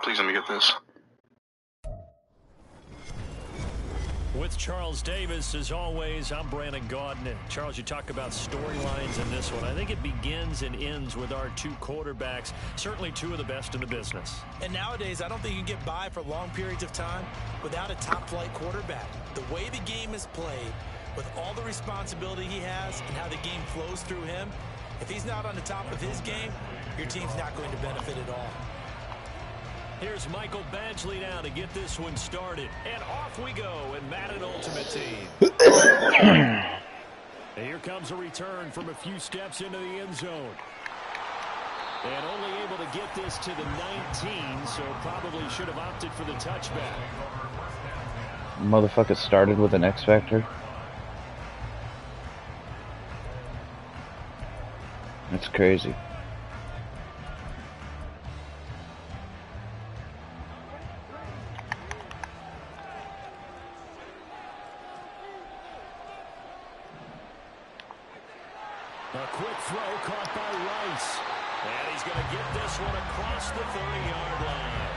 Please let me get this. With Charles Davis, as always, I'm Brandon Gaudin. Charles, you talk about storylines in this one. I think it begins and ends with our two quarterbacks, certainly two of the best in the business. And nowadays, I don't think you can get by for long periods of time without a top-flight quarterback. The way the game is played, with all the responsibility he has and how the game flows through him, if he's not on the top of his game, your team's not going to benefit at all. Here's Michael Badgley now to get this one started. And off we go in Madden Ultimate Team. And here comes a return from a few steps into the end zone. And only able to get this to the 19, so probably should have opted for the touchback. Motherfucker started with an X Factor. That's crazy. A quick throw caught by Rice. And he's going to get this one across the 30-yard line.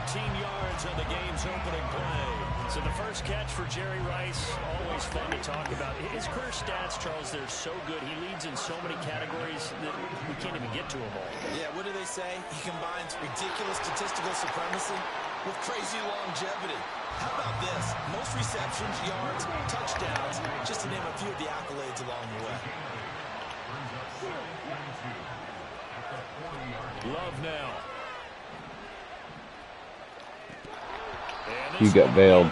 13 yards on the game's opening play. So the first catch for Jerry Rice, always fun to talk about. His career stats, Charles, they're so good. He leads in so many categories that we can't even get to them all. Yeah, what do they say? He combines ridiculous statistical supremacy with crazy longevity. How about this? Most receptions, yards, touchdowns, just to name a few of the accolades along the way. Love now. He got bailed.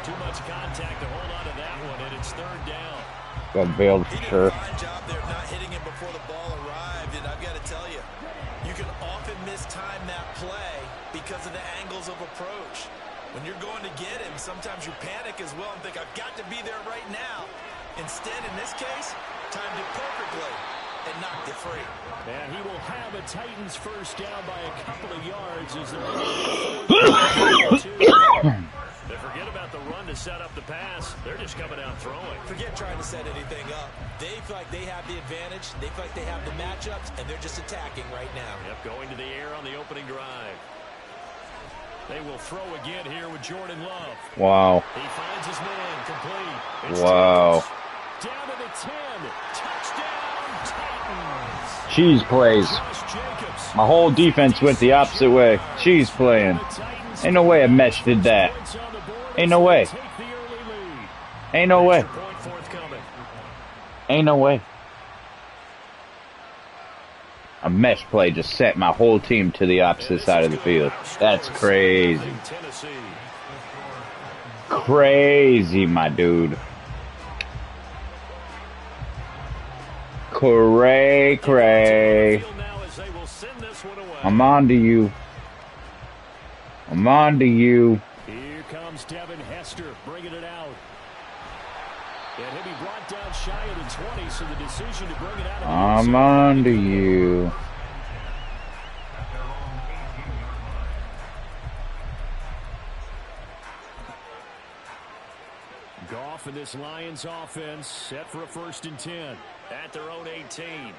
Too much contact to hold on to that one, and it's third down. Got bailed for sure. He did a fine job there not hitting him before the ball arrived, and I've got to tell you, you can often mistime that play because of the angles of approach. When you're going to get him, sometimes you panic as well and think, I've got to be there right now. Instead, in this case, timed it perfectly and knocked it free. And he will have a Titans first down by a couple of yards as they're they forget about the run to set up the pass. They're just coming out throwing. Forget trying to set anything up. They feel like they have the advantage. They feel like they have the matchups, and they're just attacking right now. Yep, going to the air on the opening drive. They will throw again here with Jordan Love. Wow. He finds his man complete. It's wow. Down to the 10. Touchdown, Titans. Cheese plays. My whole defense went the opposite way. Cheese playing. Ain't no way a mesh did that. Ain't no way. Ain't no way. Ain't no way. A mesh play just sent my whole team to the opposite side of the field. That's crazy. Crazy, my dude. Cray, cray. I'm on to you. I'm on to you. Here comes Devin Hester bringing it out. And he'll be brought down shy of the 20, so the decision to bring it out. I'm on to you. Goff and this Lions offense set for a 1st and 10 at their own 18.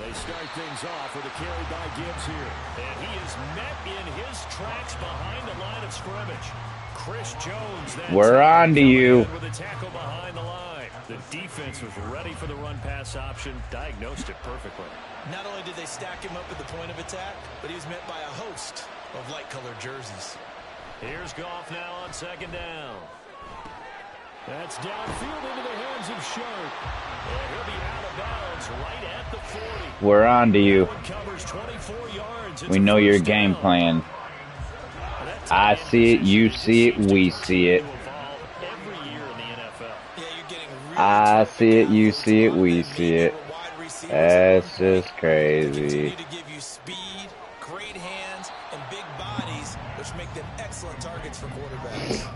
They start things off with a carry by Gibbs here. And he is met in his tracks behind the line of scrimmage. Chris Jones. We're on to you. With a tackle behind the line. The defense was ready for the run-pass option. Diagnosed it perfectly. Not only did they stack him up at the point of attack, but he was met by a host of light-colored jerseys. Here's Goff now on second down. That's downfield into the hands of Sharp. And he'll be out of bounds right at the 40. We're on to you. Covers 24 yards. We know your game plan. I see it, you see it, we see it. I see it, you see it, we see it. That's just crazy. To give you speed, great hands, and big bodies, which make them excellent targets for quarterbacks.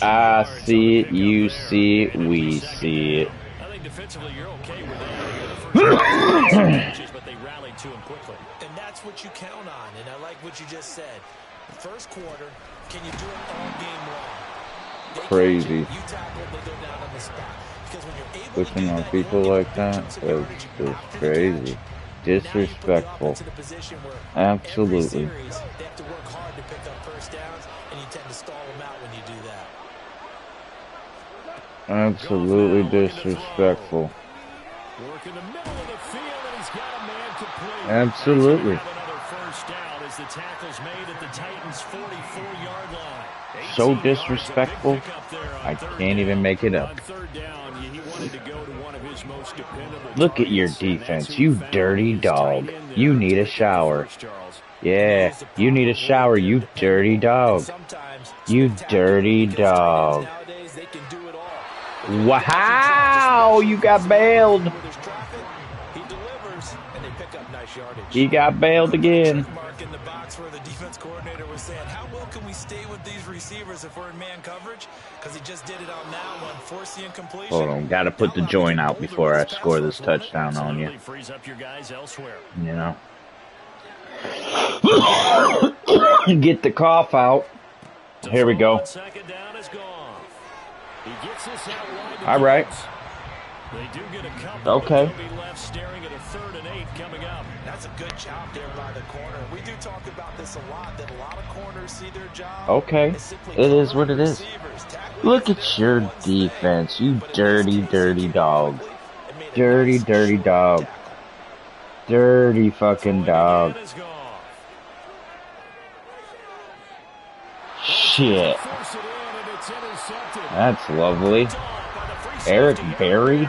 I see it, you see it, we see it. I think defensively you're okay with that. But they rallied to him quickly. And that's what you count on, and I like what you just said. The first quarter, can you do it all game long? Crazy. You tackle, they go down on the spot. Because when you're able Pushing on people like that is just crazy. Disrespectful. Absolutely. They have to work hard to pick up first downs, and you tend to stall them out when you do that. Absolutely disrespectful. Work in the middle of the field, and he's got a man complete. Absolutely. Another first down as the tackle's made at the Titans' 44-yard line. So disrespectful, I can't even make it up. Look at your defense, you dirty dog. You need a shower. Yeah, you need a shower, you dirty dog. You dirty dog. Wow, you got bailed. He got bailed again. In the box where the defense coordinator was saying, how well can we stay with these receivers if we're in man coverage? Because he just did it on that one, force the incompletion. Hold on, gotta put the joint out before I score this touchdown on you. Frees up your guys elsewhere. You know. Get the cough out. Here we go. Second down is gone. He gets this out wide. All right. They do get a couple. Okay. They'll be left staring at a 3rd and 8 coming up. That's a good job there by the corner. We do talk about this a lot, that a lot of corners see their job. Okay. It is what it is. Look at your defense, you dirty, dirty dog. Dirty, dirty dog. Dirty fucking dog. Shit. That's lovely. Eric Berry?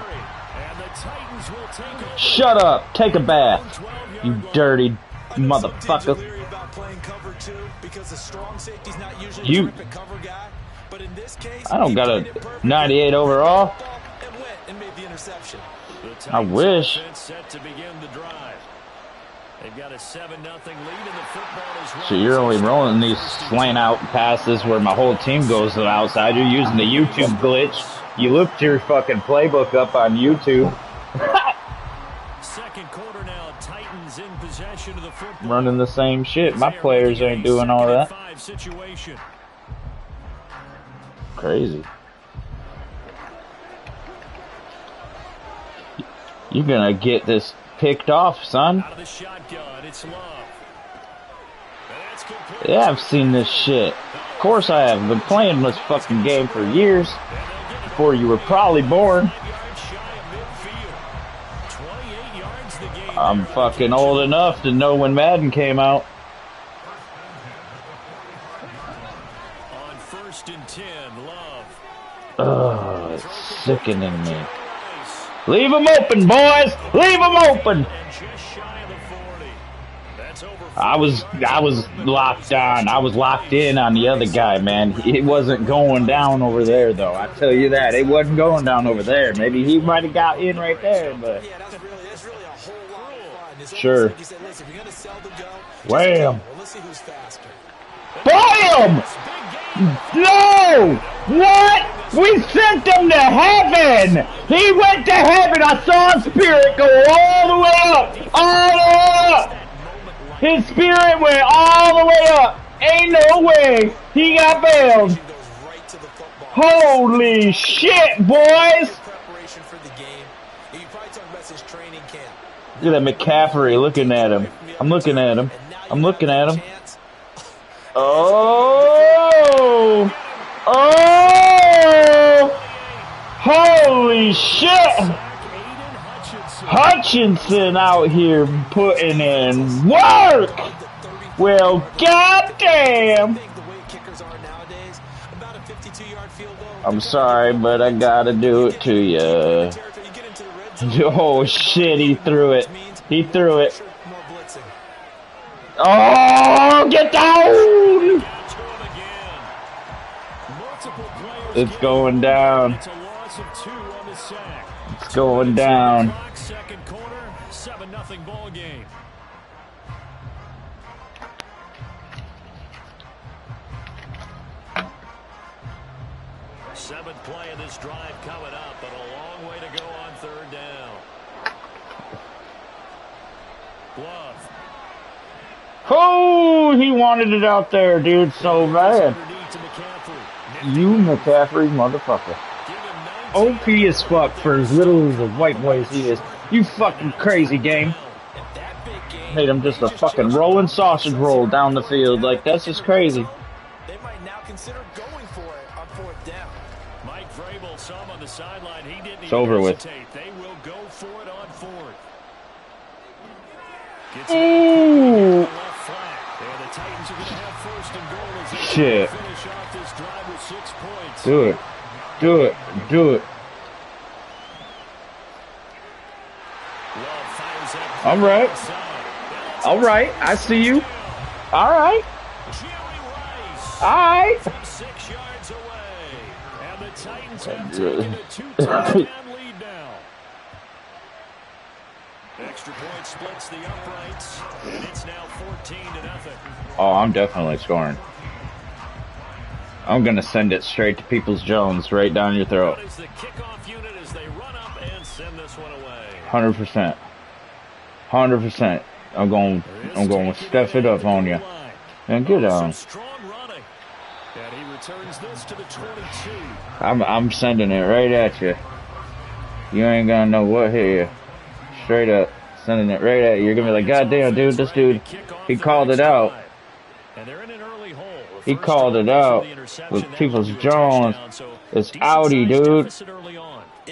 Shut up! Take a bath, you dirty motherfucker. You... I don't got a 98 overall. I wish. So you're only rolling these slant out passes where my whole team goes to the outside. You're using the YouTube glitch. You looked your fucking playbook up on YouTube. Second quarter now, Titans in possession of the football. Running the same shit. My players ain't doing all that. Crazy. You're gonna get this picked off, son. Out of the shotgun, it's Love. Yeah, I've seen this shit. Of course I have. Been playing this fucking game for years. Before you were probably born. I'm fucking old enough to know when Madden came out. On 1st and 10, Love. Ugh, it's sickening me. Leave them open, boys! Leave them open! I was locked on. I was locked in on the other guy, man. It wasn't going down over there, though. I tell you that. It wasn't going down over there. Maybe he might have got in right there, but... Sure. Wham! Bam! No! What? We sent him to heaven! He went to heaven! I saw his spirit go all the way up! All the way up! His spirit went all the way up! Ain't no way! He got bailed! Holy shit, boys! Look at that McCaffrey looking at him. I'm looking at him. I'm looking at him. Oh! Oh! Holy shit! Hutchinson out here putting in work! Well, goddamn! I'm sorry, but I gotta do it to you. Oh shit, he threw it. He threw it. Oh, get down! It's going down. It's going down. Second quarter, 7-0 ball game. Seventh play of this drive coming up, but a long way to go on third down. Glove. Oh, he wanted it out there, dude, so bad. You McCaffrey motherfucker. OP as fuck for as little as a white boy as he is. You fucking crazy game. Made him just a fucking rolling sausage roll down the field. Like, that's just crazy. They might now consider going for it on fourth down. Mike Vrabel saw him on the sideline. He didn't It's over with. They will go for it on fourth. Ooh. Left flat. And the Titans are going to have first and goal as they Shit. finish off this drive with 6 points. Do it. Do it. Do it. All right. All right. I see you. All right. All right. 6 yards away. And the Titans have taken a 2-touchdown lead now. Extra point splits the uprights, and it's now 14-0. Oh, I'm definitely scoring. I'm going to send it straight to Peoples-Jones right down your throat. What is the kickoff unit as they run up and send this one away? 100%. 100%. I'm going to step it up on you. And get on. Strong running. And he returns this to the 22. I'm sending it right at you. You ain't gonna know what hit you. Straight up. Sending it right at you. You're gonna be like, God damn, dude, this dude, he called it out. And they're in an early hole. He called it out with Peoples-Jones. It's outie, dude.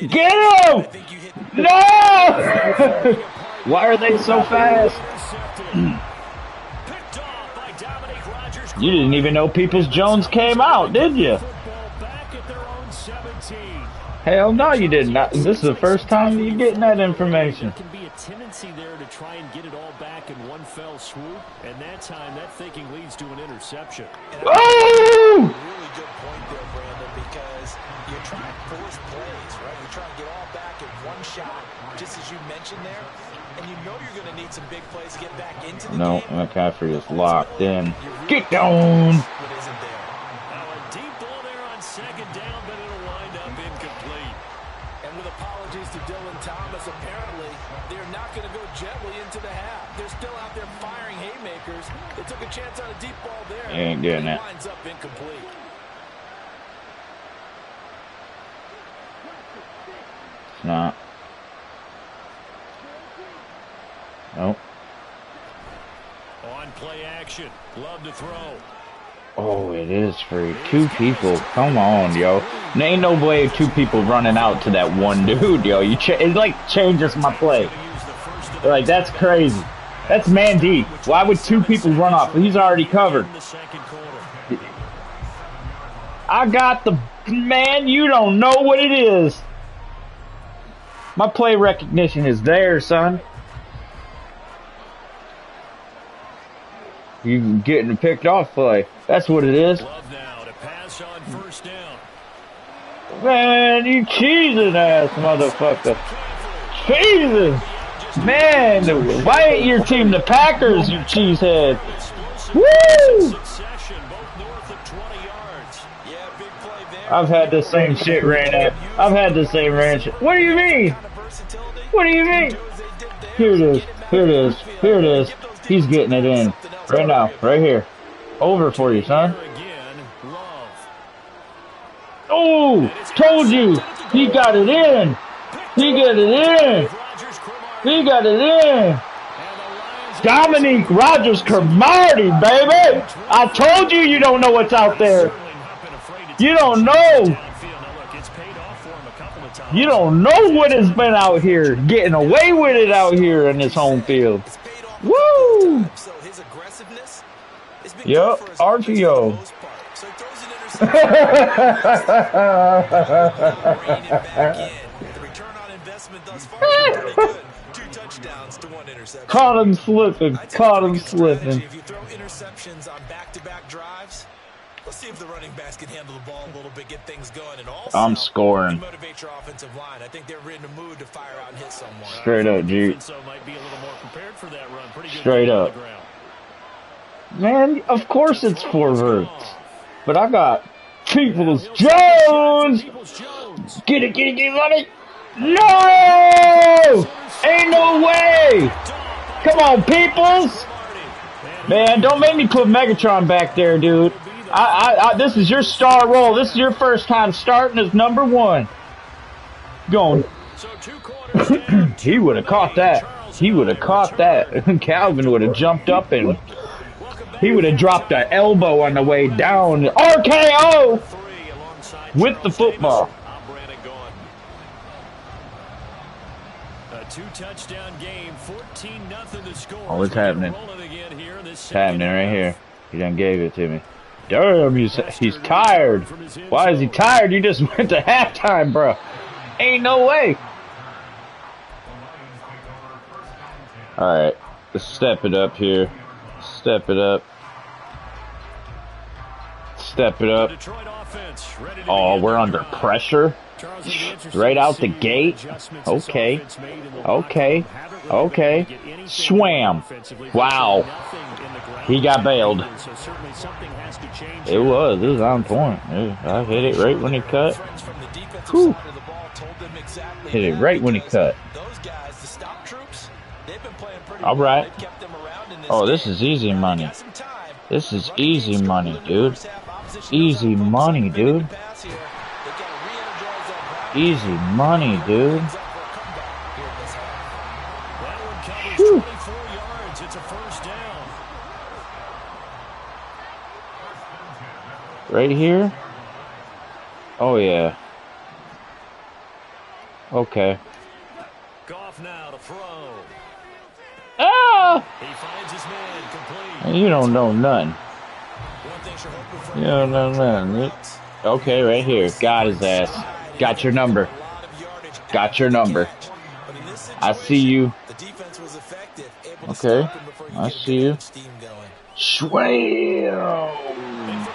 Get him! No! Why are they so fast? You didn't even know Peoples-Jones came out, did you? Hell no, you did not. This is the first time you're getting that information. There can be a tendency there to try and get it all back in one fell swoop, and that time that thinking leads to an interception. Oh! Really good point there, Brandon, because you're trying to force plays, right? You're trying to get all back in one shot, just as you mentioned there, and you know you're going to need some big plays to get back into the game. No, McCaffrey is locked in. Get down! What isn't there? Now a deep ball there on second down, but it'll wind up incomplete. And with apologies to Dylan Thomas, apparently they're not going to go gently into the half. They're still out there firing haymakers. They took a chance on a deep ball there. You ain't getting it. Winds up incomplete. It's not. Nope. On play action, Love to throw. Oh, it is free. 2 people. Come on, yo. There ain't no way 2 people running out to that one dude, yo. It like changes my play. Like, that's crazy. That's man deep. Why would 2 people run off? He's already covered. I got the man. You don't know what it is. My play recognition is there, son. You getting picked off play. That's what it is. Love now to pass on first down. Man, you cheesing ass motherfucker. Jesus. Man, why ain't your team the Packers, you cheesehead? Woo! I've had the same shit ran at. I've had the same ranch. What do you mean? What do you mean? Here it is. Here it is. Here it is. He's getting it in. Right now. Right here. Over for you, son. Oh! Told you! He got it in! He got it in! He got it in. Dominique Rogers-Cromartie, baby. I told you you don't know what's out there. You don't know. You don't know what has been out here. Getting away with it out here in this home field. Woo! Yep, RPO. Caught him slipping. Caught him slipping. If you throw interceptions on back-to-back drives, let's see if the running backs can handle the ball a little bit, get things going, and also I'm scoring. motivate your offensive line. I think they're in the mood to fire out and hit someone. Straight up, G. Straight up. Man, of course it's 4 verts. But I got Peoples Jones! Get it, buddy! No! Ain't no way! Come on, Peoples! Man, don't make me put Megatron back there, dude. This is your star role. This is your first time starting as number 1. Going. He would have caught that. He would have caught that. Calvin would have jumped up and he would have dropped an elbow on the way down. RKO with the football. A 2-touchdown game, 14-0 to score. Oh, what's happening? It's happening right here. He done gave it to me. Damn, he's tired. Why is he tired? You just went to halftime, bro. Ain't no way. Alright, let's step it up here. Step it up. Step it up. Oh, we're under pressure. Right out the gate. Okay. Okay. Okay. Swam. Wow. He got bailed. It was on point. I hit it right when he cut. Whew. Hit it right when he cut. Alright. Oh, this is easy money. This is easy money, dude. Easy money, dude. Easy money, dude. Whew. Right here? Oh, yeah. Okay. Ah! You don't know none. You don't know none. Okay, right here. Got his ass. Got your number. Got your number. I see you. Okay. I see you. Swam!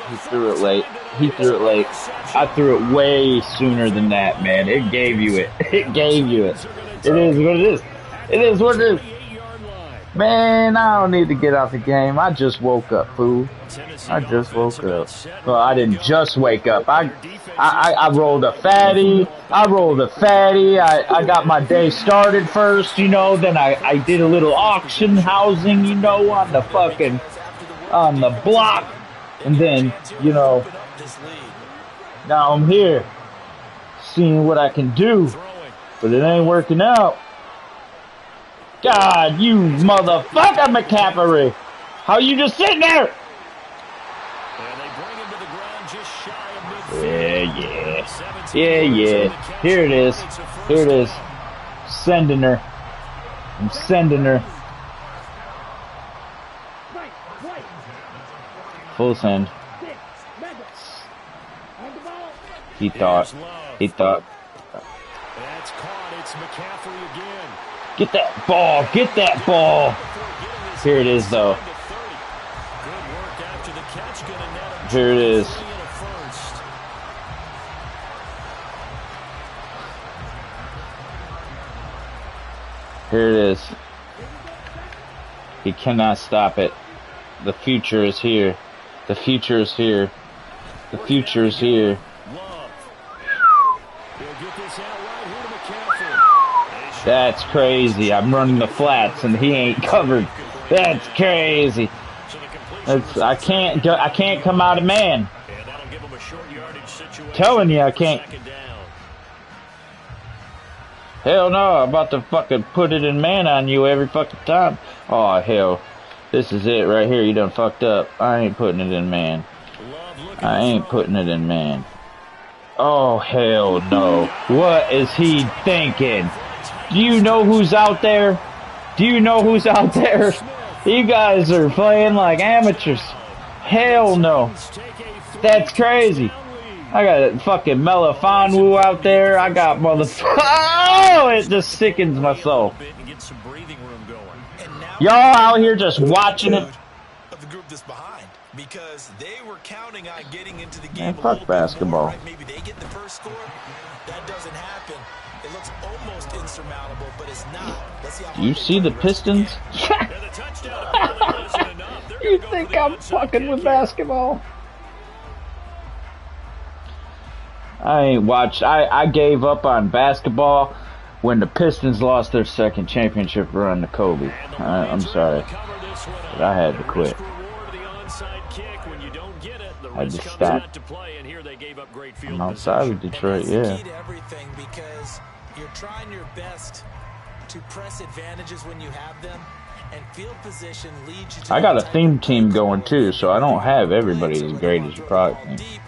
He threw it late. He threw it late. I threw it way sooner than that, man. It gave you it. It gave you it. It is what it is. It is what it is. Man, I don't need to get out the game. I just woke up, fool. I just woke up. Well, I didn't just wake up. I rolled a fatty. I rolled a fatty. I got my day started first, you know. Then I did a little auction housing, you know, on the fucking, on the block. And then, you know, now I'm here seeing what I can do. But it ain't working out. God, you motherfucker, McCaffrey! How you just sitting there? Yeah. Here it is. Here it is. Sending her. I'm sending her. Full send. He thought. He thought. That's caught. It's McCaffrey again. Get that ball! Get that ball! Here it is, though. Here it is. Here it is. He cannot stop it. The future is here. The future is here. The future is here. That's crazy. I'm running the flats and he ain't covered. That's crazy. I can't come out of man. Telling you I can't. Hell no, I'm about to fucking put it in man on you every fucking time. Oh, hell. This is it right here. You done fucked up. I ain't putting it in man. I ain't putting it in man. Oh, hell no. What is he thinking? Do you know who's out there? Do you know who's out there? You guys are playing like amateurs. Hell no. That's crazy. I got fucking Melifonwu out there. I got motherfucker. Oh, it just sickens my soul. Y'all out here just watching it. Of the group that's behind, because they were counting on getting into the game. Man, fuck basketball. More, right? Maybe they get the first score. That doesn't happen. It looks almost insurmountable, but it's not. Let's see how Do you see the Pistons? You think I'm fucking with basketball? I ain't watched. I gave up on basketball when the Pistons lost their second championship run to Kobe. I'm sorry, but I had to quit. I just stopped. I'm outside of Detroit, yeah. Because you're trying your best to press advantages when you have them, and field position leads you to. I got a theme team going too, so I don't have everybody as great as you probably think.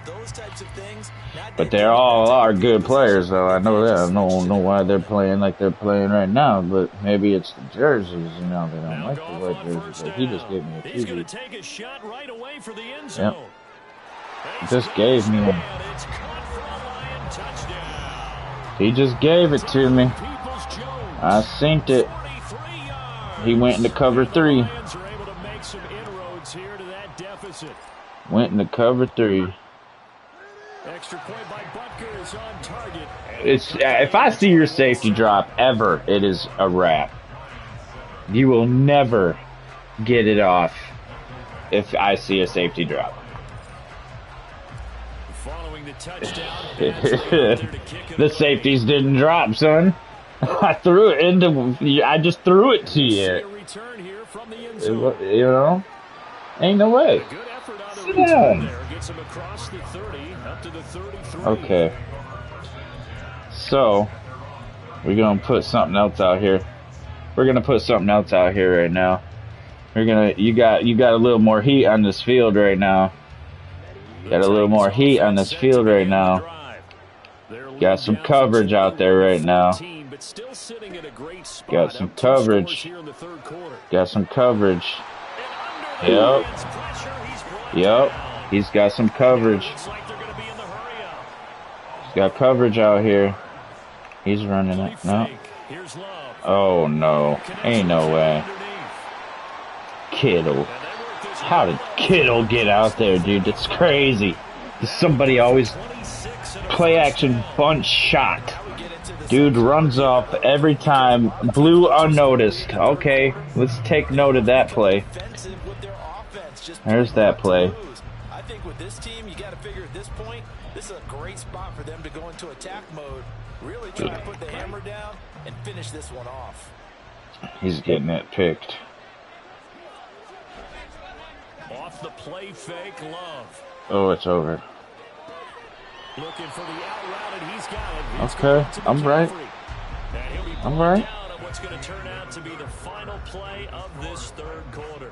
Those types of things. But they all are good players, though. I know that. I don't know why they're playing like they're playing right now, but maybe it's the jerseys. You know, they don't like the white jerseys. But he just gave me a TV. Yep. Just gave me one. He just gave it to me. I synced it. He went into cover 3. Went into cover 3. Extra point by Butker is on target. It's if I see your safety drop ever, it is a wrap. You will never get it off if I see a safety drop. Following the touchdown, the safeties didn't drop, son. I threw it into. I just threw it to you. You know, ain't no way. Sit down. Okay. So we're gonna put something else out here. We're gonna put something else out here right now. You got a little more heat on this field right now. Got a little more heat on this field right now. Got some coverage out there right now. Got some coverage. Got some coverage. Yep. Yep. He's got some coverage. He's got coverage out here. He's running it. No. Oh no. Ain't no way. Kittle. How did Kittle get out there, dude? That's crazy. Somebody always play action bunch shot. Dude runs off every time. Blue unnoticed. Okay, let's take note of that play. There's that play. I think with this team, you got to figure at this point, this is a great spot for them to go into attack mode. Really try to put the hammer down and finish this one off. He's getting it picked. Off the play fake, Love. Oh, it's over. Looking for the out route, and he's got it. Okay, I'm right. I'm right. What's going to turn out to be the final play of this third quarter.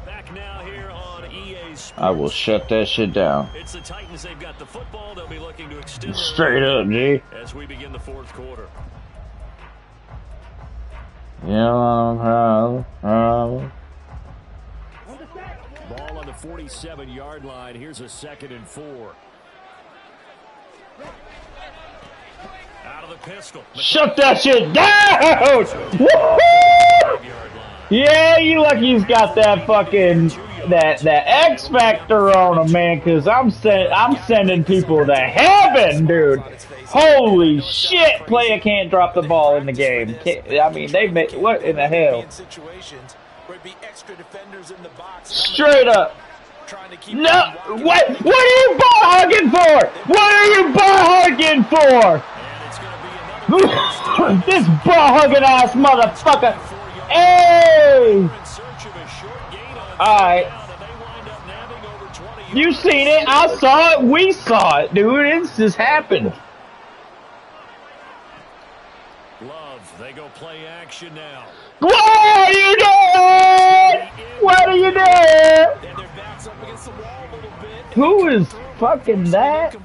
Back now here on EA Sports. I will shut that shit down. It's the Titans. They've got the football. They'll be looking to extend straight up, G. As we begin the fourth quarter. Yeah, Ball on the 47-yard line. Here's a 2nd and 4. Out of the pistol. Shut that shit down! Woo-hoo! Yeah, you lucky he's got that fucking that X factor on him, man. Cause I'm sending people to heaven, dude. Holy shit! Player can't drop the ball in the game. I mean, they make what in the hell? Straight up. No, what are you ball hogging for? What are you ball hogging for? This ball hugging ass motherfucker. Hey! Alright. You seen it, I saw it, we saw it, dude. It's just happened. They go play action now. What are you doing? What are you doing? And their backs up against the wall a little bit. Who is fucking that?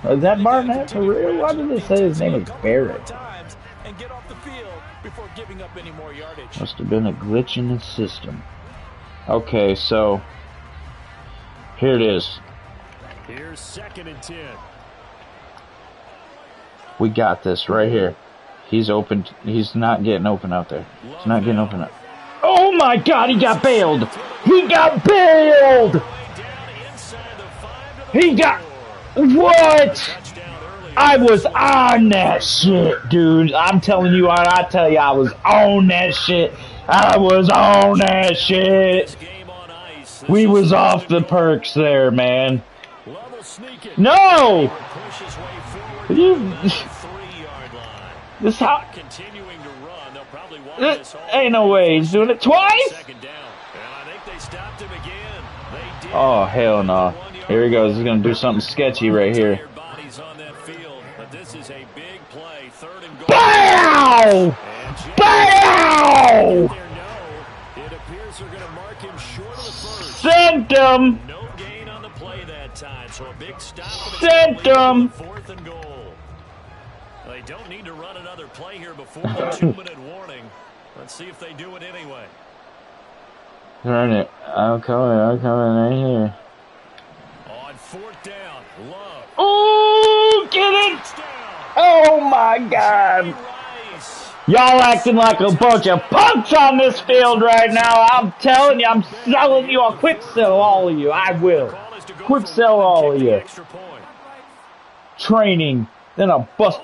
Is that Barnett for real? Why did it say his name is Barrett? And get off the field before giving up any more yardage. Must have been a glitch in the system. Okay, so here it is. Here's 2nd and 10. We got this right here. He's open. He's not getting open out there. He's not getting open up. Oh my God! He got bailed. He got bailed. He got what? I was on that shit, dude. I'm telling you what. I tell you, I was on that shit. I was on that shit. We was off the perks there, man. No. This how? Ain't no way he's doing it twice. Oh hell no! Here he goes. He's gonna do something sketchy right here. Bow! Bow! Sent him. Sent him. They don't need to run another play here before the 2-minute warning. Let's see if they do it anyway. Turn it. I'm coming right here. On 4th down, Love. Oh, get it! Oh my God! Y'all acting like a bunch of punks on this field right now. I'm telling you, I'm selling you. I'll quick sell all of you. I will. Quick sell all of you. Training. Then I'll bust.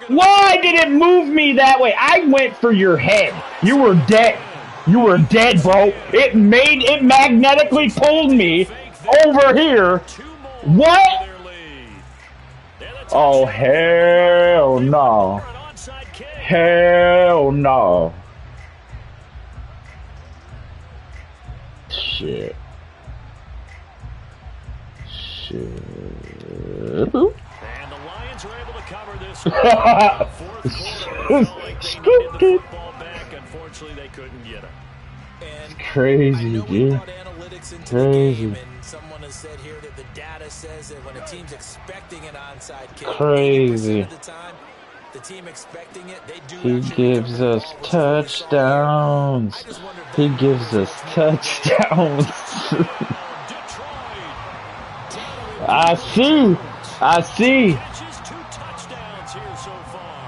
Why did it move me that way? I went for your head. You were dead. You were dead, bro. It magnetically pulled me over here. What? Oh, hell no. Hell no. Shit. Shit. It's crazy, dude. Crazy. Someone has said here that the data says that when a team's expecting an onside kick, crazy. The team expecting it, they do. He gives us touchdowns. He gives us touchdowns. I see.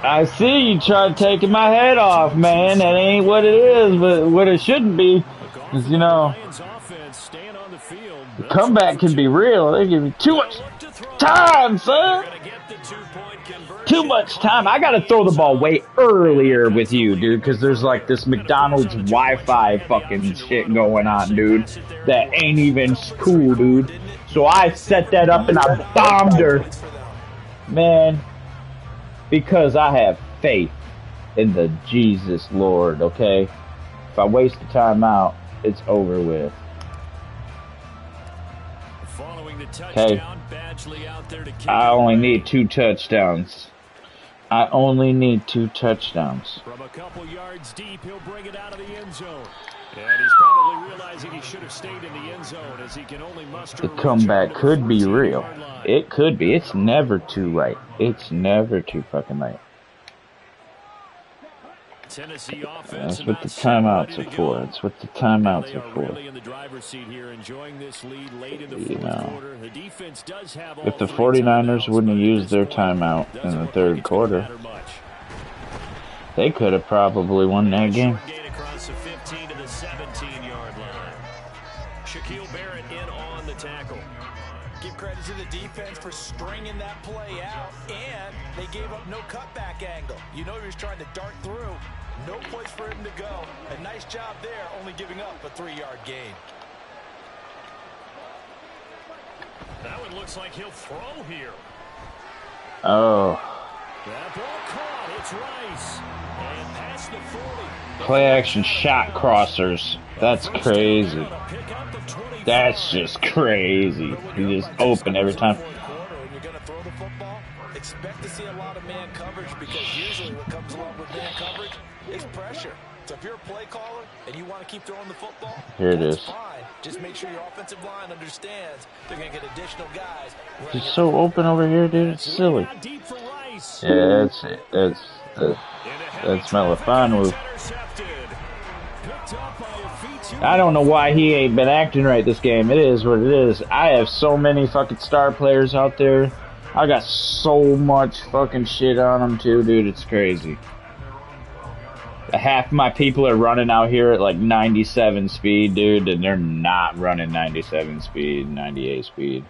I see you tried taking my head off, man. That ain't what it is, but what it shouldn't be is, you know, the comeback can be real. They give you too much time, son. Too much time. I gotta throw the ball way earlier with you, dude, because there's like this McDonald's Wi-Fi fucking shit going on, dude, that ain't even cool, dude. So I set that up and I bombed her, man, because I have faith in the Jesus Lord, okay? If I waste the timeout, it's over with. Okay, I only need 2 touchdowns. I only need 2 touchdowns. From a couple yards deep, he'll bring it out of the end zone. And he's probably realizing he should have stayed in the end zone as he can only muster. The comeback could be real. It could be. It's never too late. It's never too fucking late. Tennessee offense. That's what the timeouts are for. That's what the timeouts are for. Really in the driver's seat here, enjoying this lead late in the You know, quarter. The defense does have all if the 49ers wouldn't have used their timeout in the third quarter, they could have probably won that game. Across the 15 to the 17-yard line. Shaquille Barrett in on the tackle. Give credit to the defense for stringing that play out, and they gave up no cutback angle. You know he was trying to dart through. No place for him to go. A nice job there, only giving up a 3-yard gain. That one looks like he'll throw here. Oh. That ball caught. It's Rice. And past the 40. Play action shot crossers. That's crazy. That's just crazy. You just open every time. expect to see a lot of man coverage because usually what comes along with man coverage is pressure. So if you're a play caller and you want to keep throwing the football, here it that's is. fine. Just make sure your offensive line understands they're going to get additional guys. He's so open over here, dude. It's silly. Yeah, that's it. That's Malafanu. I don't know why he ain't been acting right this game. It is what it is. I have so many fucking star players out there. I got so much fucking shit on them too, dude. It's crazy. Half my people are running out here at like 97 speed, dude, and they're not running 97 speed, 98 speed.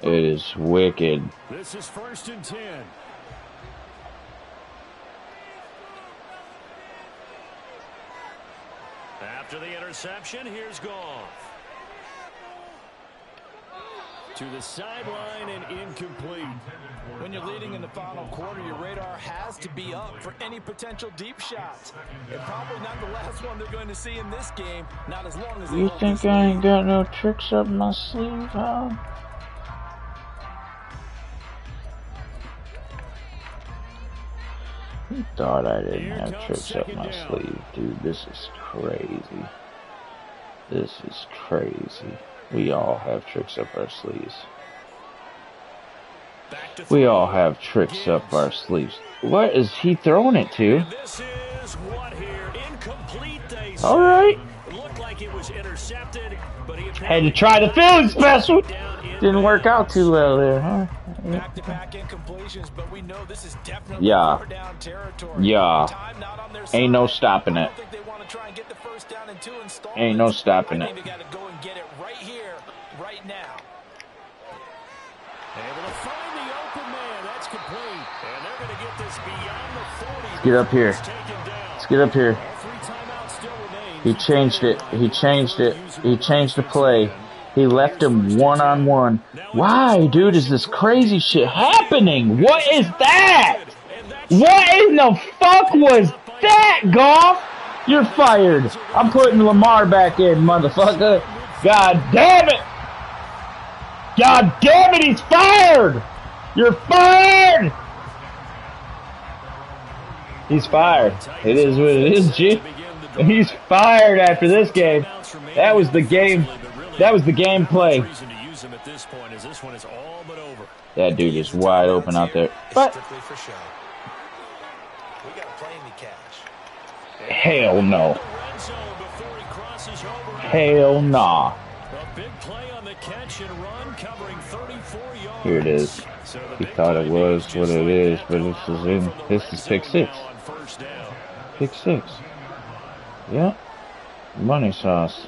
It is wicked. This is 1st and 10. After the interception, here's Goff. To the sideline and incomplete. When you're leading in the final quarter, your radar has to be up for any potential deep shots. And probably not the last one they're going to see in this game, not as long as they You think I ain't got no tricks up my sleeve, huh? You thought I didn't have tricks up my sleeve, dude. This is crazy. This is crazy. We all have tricks up our sleeves. We all have tricks up our sleeves. What is he throwing it to? This is what here? Incomplete, they say. All right. It looked like it was intercepted, but he had to try the Philly special. Didn't work out too well there, huh? Back-to-back incompletions, but we know this is definitely Yeah. down territory. Yeah. Time not on their Ain't no side. stopping I it. don't think they want to try and get the first down in 2 installments. Ain't no stopping I it. think they got to go and get it right here, right now. Able to find the open man. That's complete. And they're going to get this beyond the 40. Let's get up here. Let's get up here. All 3 timeouts still remain. He changed it. He changed it. He changed the play. He left him one-on-one. Why, dude, is this crazy shit happening? What is that? What in the fuck was that, Goff? You're fired. I'm putting Lamar back in, motherfucker. God damn it. God damn it, he's fired. You're fired. He's fired. It is what it is, G. He's fired after this game. That was the game. That was the gameplay. That dude is wide open out there. But hell no. Hell nah. Here it is. He thought it was what it is, but this is pick 6. Pick 6. Yeah. Money sauce.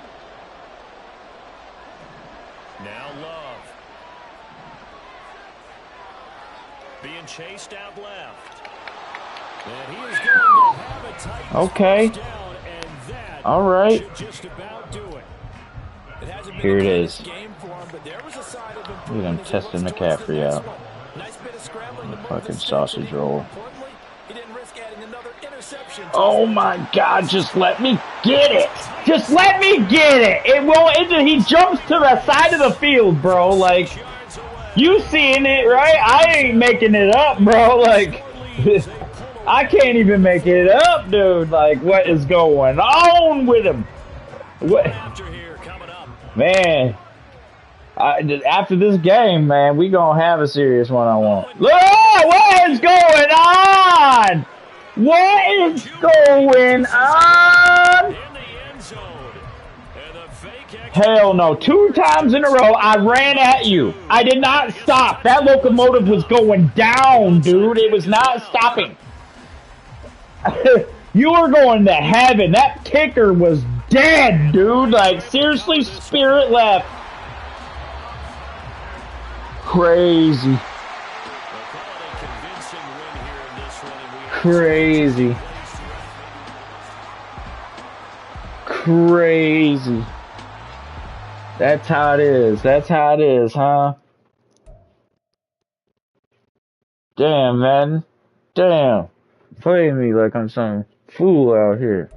Now Love. Being chased out left. And he is going to have a tight okay. down, and that all right. should just about do it. Here it is. Look at him testing McCaffrey out. Fucking sausage roll. Oh my God, just let me get it. Just let me get it. It won't, he jumps to the side of the field, bro. Like, you seeing it, right? I ain't making it up, bro. Like, I can't even make it up, dude. Like, what is going on with him? What? Man. After this game, man, we gonna have a serious one-on-one. Oh, what is going on? What is going on? Hell no. 2 times in a row, I ran at you. I did not stop. That locomotive was going down, dude. It was not stopping. You were going to heaven. That kicker was dead, dude. Like, seriously, spirit left. Crazy. Crazy. Crazy. That's how it is. That's how it is, huh? Damn, man. Damn. Playing me like I'm some fool out here.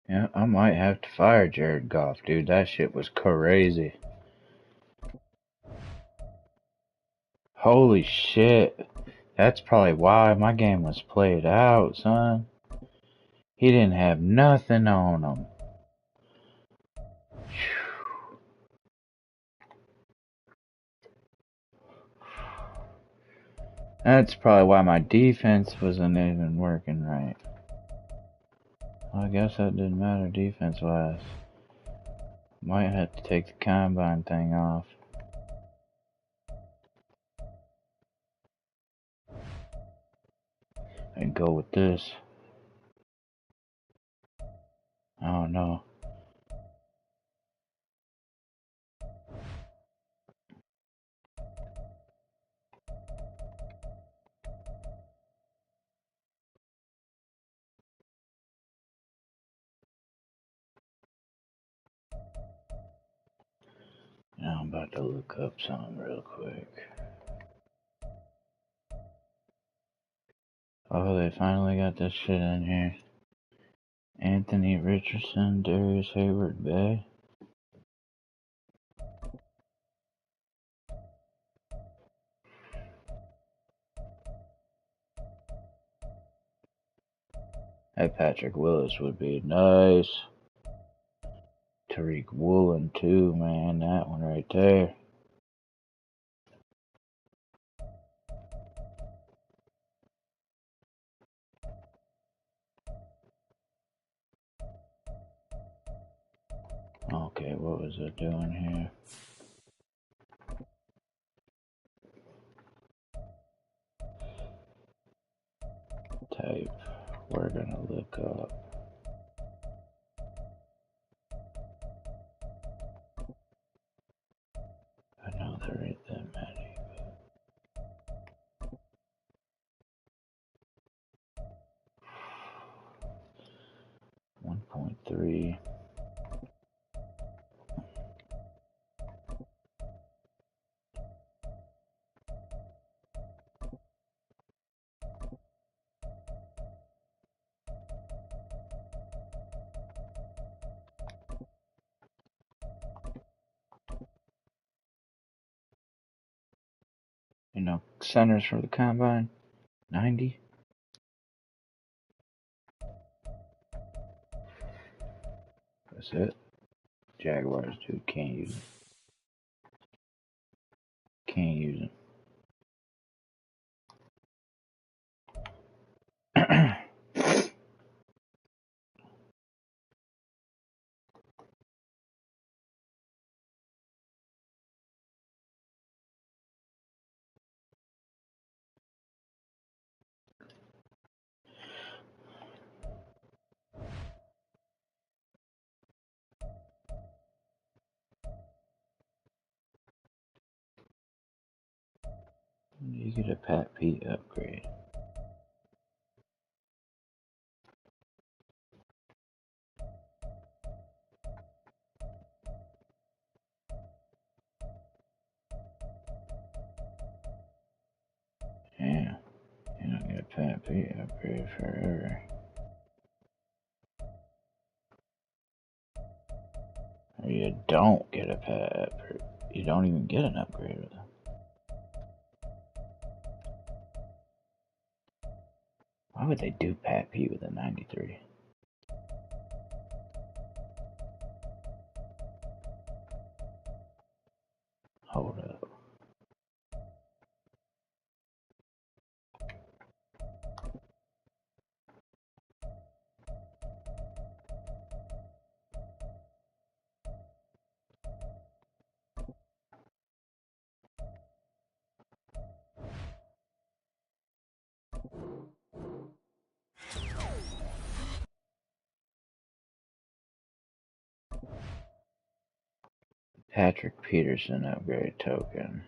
Yeah, I might have to fire Jared Goff, dude. That shit was crazy. Holy shit. That's probably why my game was played out, son. He didn't have nothing on him. That's probably why my defense wasn't even working right. Well, I guess that didn't matter defense-wise. Might have to take the combine thing off. And go with this. Oh no. Now I'm about to look up something real quick. Oh, they finally got this shit in here. Anthony Richardson, Darius Hayward Bay. Hey, Patrick Willis would be nice. Tariq Woolen too, man. That one right there. Okay, what was it doing here? Type. We're gonna look up. I know there ain't that many. 1.3. You know, centers for the combine, 90. That's it. Jaguars, dude, can't use them. Can't use them. You get a Pat Pete upgrade. Yeah, you don't get a Pat Pete upgrade forever. Or you don't get a Pat upgrade. You don't even get an upgrade with them. Why would they do Pat Pete with a 93? Hold up. Patrick Peterson upgrade token.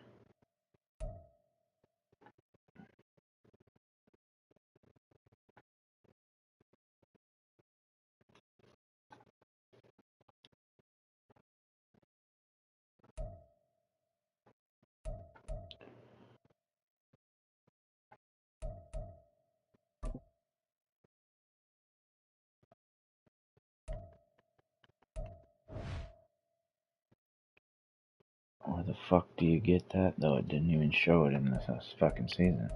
Where the fuck do you get that though? It didn't even show it in this fucking season.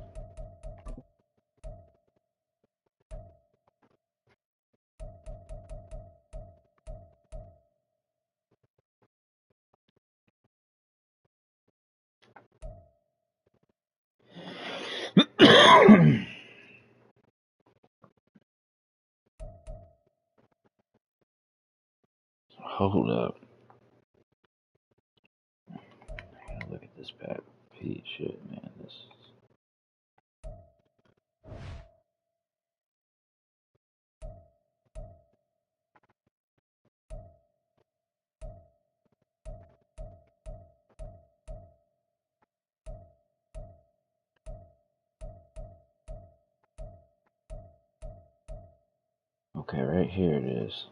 Hold up. Look at this Pat Pete shit, man. This. Okay, right here it is.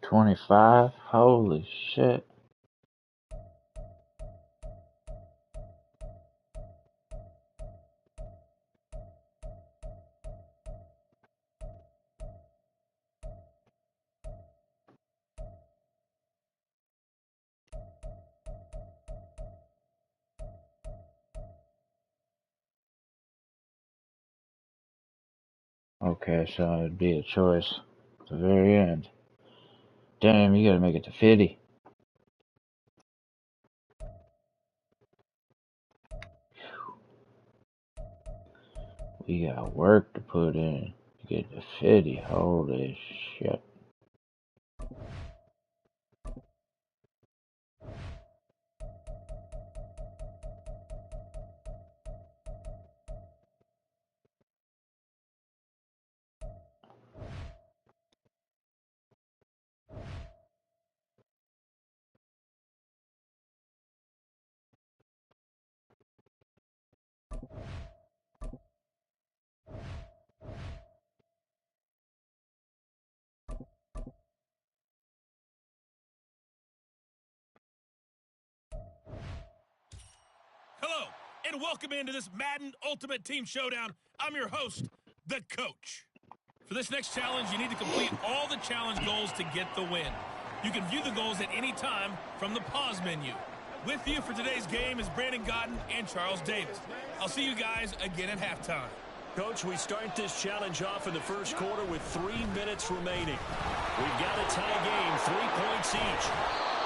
25? Holy shit. Okay, so it'd be a choice at the very end. Damn, you gotta make it to 50. We got work to put in to get to 50. Holy shit. Hello, and welcome into this Madden Ultimate Team Showdown. I'm your host, the Coach. For this next challenge, you need to complete all the challenge goals to get the win. You can view the goals at any time from the pause menu. With you for today's game is Brandon Godden and Charles Davis. I'll see you guys again at halftime. Coach, we start this challenge off in the first quarter with 3 minutes remaining. We've got a tie game, 3 points each.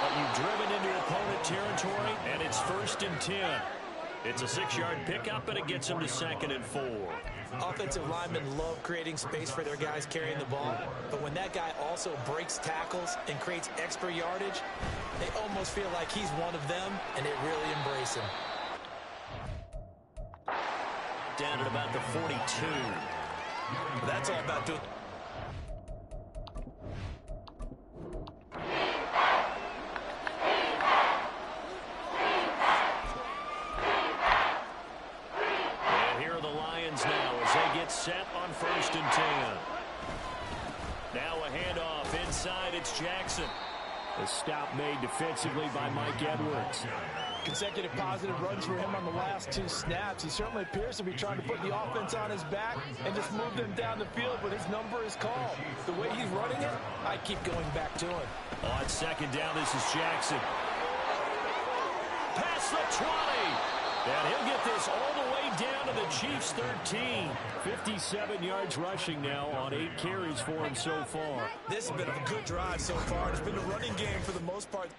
But you've driven into opponent territory, and it's 1st and 10. It's a 6-yard pickup, and it gets them to 2nd and 4. Offensive linemen love creating space for their guys carrying the ball, but when that guy also breaks tackles and creates extra yardage, they almost feel like he's one of them, and they really embrace him. Down at about the 42. That's all about doing. Set on 1st and 10. Now a handoff inside. It's Jackson. The stop made defensively by Mike Edwards. Consecutive positive runs for him on the last 2 snaps. He certainly appears to be trying to put the offense on his back and just move them down the field, but his number is called. The way he's running it, I keep going back to him. On 2nd down, this is Jackson. Past the 20. And he'll get this all the way down to the Chiefs' 13. 57 yards rushing now on 8 carries for him so far. This has been a good drive so far. It's been a running game for the most part.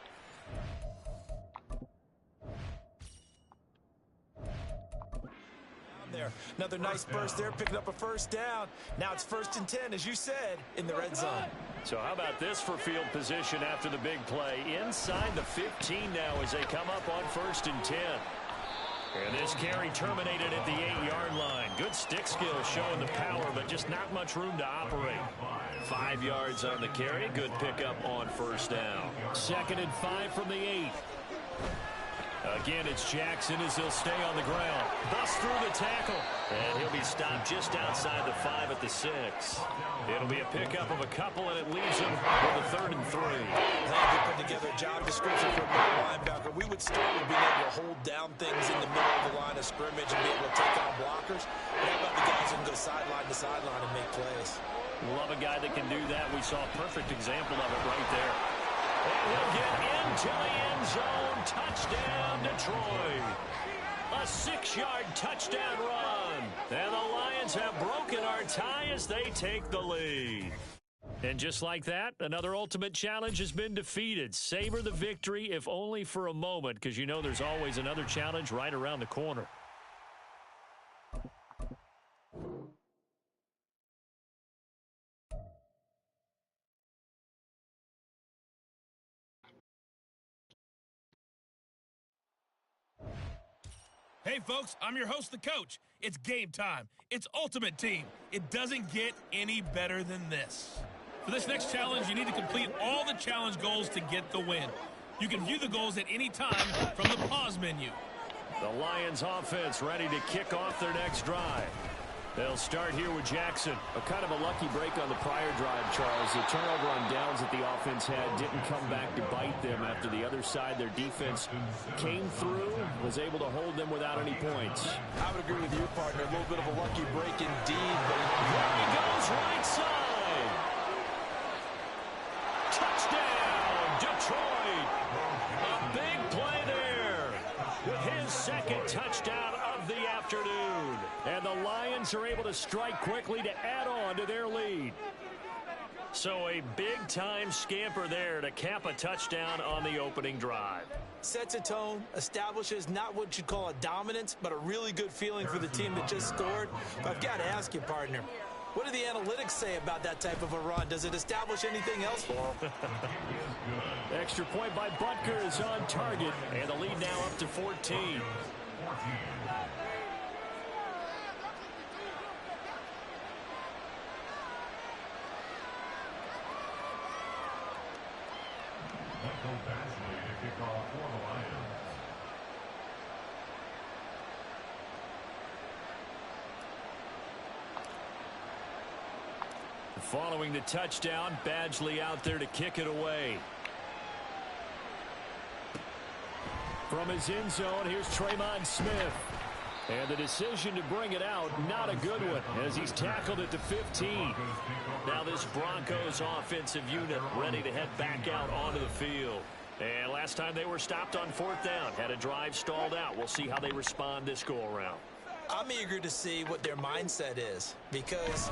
There. Another nice burst there, picking up a 1st down. Now it's 1st and 10, as you said, in the red zone. So how about this for field position after the big play? Inside the 15 now as they come up on 1st and 10. And this carry terminated at the 8-yard line. Good stick skill showing the power, but just not much room to operate. 5 yards on the carry. Good pickup on 1st down. 2nd and 5 from the 8. Again, it's Jackson as he'll stay on the ground. Busts through the tackle. And he'll be stopped just outside the 5 at the 6. It'll be a pickup of a couple, and it leaves him with a 3rd and 3. I think they put together a job description for a middle linebacker. We would start with being able to hold down things in the middle of the line of scrimmage and be able to take on blockers. But how about the guys who can go sideline to sideline and make plays? Love a guy that can do that. We saw a perfect example of it right there. And he'll get into the end zone. Touchdown, Detroit. A 6-yard touchdown run. And the Lions have broken our tie as they take the lead. And just like that, another ultimate challenge has been defeated. Savor the victory, if only for a moment, because you know there's always another challenge right around the corner. Hey, folks, I'm your host, the coach. It's game time. It's Ultimate Team. It doesn't get any better than this. For this next challenge, you need to complete all the challenge goals to get the win. You can view the goals at any time from the pause menu. The Lions offense ready to kick off their next drive. They'll start here with Jackson. A kind of a lucky break on the prior drive, Charles. The turnover on downs that the offense had didn't come back to bite them after the other side. Their defense came through, was able to hold them without any points. I would agree with you, partner. A little bit of a lucky break indeed. But there he goes, right side. Touchdown, Detroit. A big play there with his 2nd touchdown of the afternoon. And the Lions are able to strike quickly to add on to their lead. So a big-time scamper there to cap a touchdown on the opening drive. Sets a tone, establishes not what you'd call a dominance, but a really good feeling for the team that just scored. But I've got to ask you, partner, what do the analytics say about that type of a run? Does it establish anything else for them? Extra point by Butker is on target, and the lead now up to 14. Following the touchdown, Badgley out there to kick it away. From his end zone, here's Tremont Smith. And the decision to bring it out, not a good one, as he's tackled at the 15. Now this Broncos offensive unit ready to head back out onto the field. And last time they were stopped on 4th down, had a drive stalled out. We'll see how they respond this go-around. I'm eager to see what their mindset is, because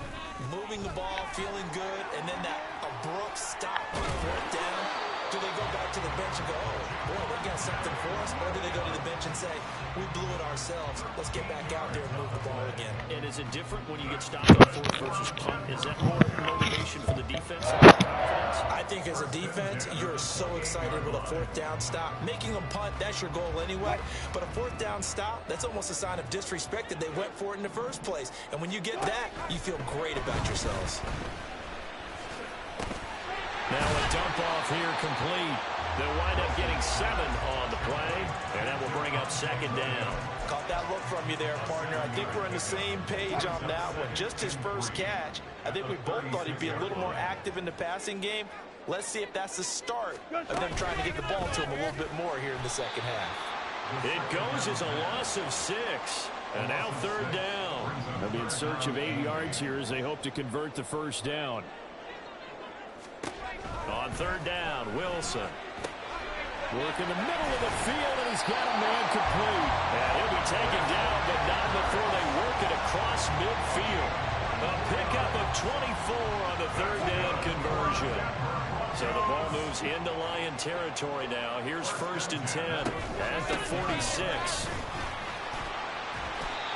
moving the ball, feeling good, and then that abrupt stop on 4th down, do they go back to the bench and go, oh, boy, they got something for us? Or do they go to the bench and say, we blew it ourselves, let's get back out there and move the ball again? And is it different when you get stopped on 4th versus punt? Is that more motivation for the defense and the confidence? I think as a defense, you're so excited with a 4th down stop. Making them punt, that's your goal anyway. But a 4th down stop, that's almost a sign of disrespect that they went for it in the first place. And when you get that, you feel great about yourselves. Now a dump off here complete. They'll wind up getting 7 on the play, and that will bring up 2nd down. Caught that look from you there, partner. I think we're on the same page on that one. Just his first catch. I think we both thought he'd be a little more active in the passing game. Let's see if that's the start of them trying to get the ball to him a little bit more here in the second half. It goes as a loss of 6. And now 3rd down. They'll be in search of 8 yards here as they hope to convert the first down. On 3rd down, Wilson. Work in the middle of the field, and he's got a man complete. And he'll be taken down, but not before they work it across midfield. A pickup of 24 on the 3rd down conversion. So the ball moves into Lion territory now. Here's 1st and 10 at the 46.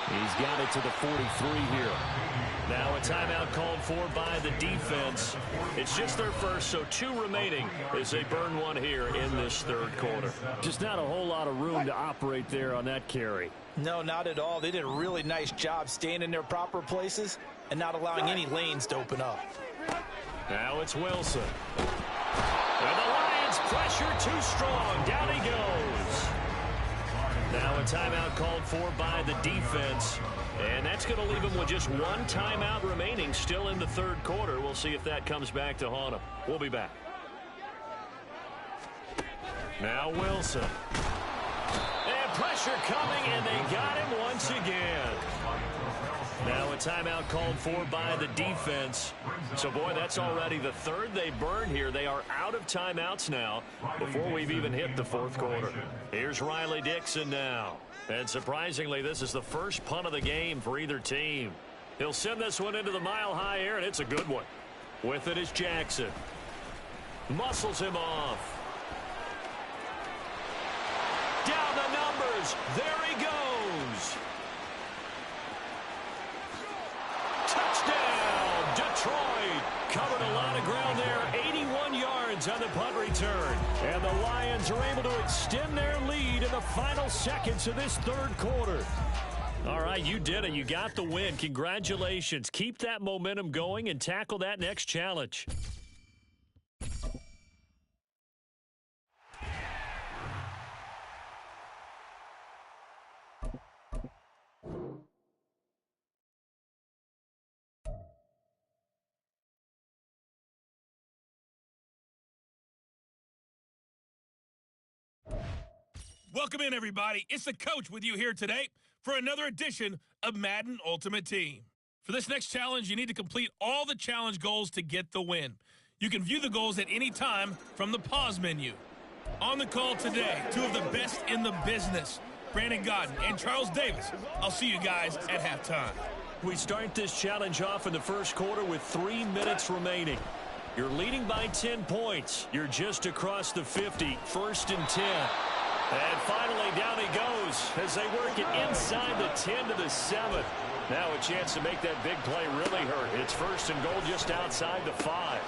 He's got it to the 43 here. Now a timeout called for by the defense. It's just their first, so 2 remaining as they burn one here in this 3rd quarter. Just not a whole lot of room to operate there on that carry. No, not at all. They did a really nice job staying in their proper places and not allowing any lanes to open up. Now it's Wilson. And the Lions pressure too strong. Down he goes. Now a timeout called for by the defense. And that's going to leave them with just 1 timeout remaining still in the 3rd quarter. We'll see if that comes back to haunt them. We'll be back. Now Wilson. And pressure coming, and they got him once again. Now a timeout called for by the defense. So, boy, that's already the 3rd they burned here. They are out of timeouts now before we've even hit the 4th quarter. Here's Riley Dixon now. And surprisingly, this is the first punt of the game for either team. He'll send this one into the mile-high air, and it's a good one. With it is Jackson. Muscles him off. Down the numbers. There he goes. Touchdown, Detroit. Covered a lot of ground there. 81 yards on the punt return. And the Lions are able to extend their lead in the final seconds of this 3rd quarter. All right, you did it. You got the win. Congratulations. Keep that momentum going and tackle that next challenge. Welcome in, everybody. It's the coach with you here today for another edition of Madden Ultimate Team. For this next challenge, you need to complete all the challenge goals to get the win. You can view the goals at any time from the pause menu. On the call today, 2 of the best in the business, Brandon Godden and Charles Davis. I'll see you guys at halftime. We start this challenge off in the 1st quarter with 3 minutes remaining. You're leading by 10 points. You're just across the 50, 1st and 10. And finally, down he goes as they work it inside the 10 to the 7. Now a chance to make that big play really hurt. It's 1st and goal just outside the 5.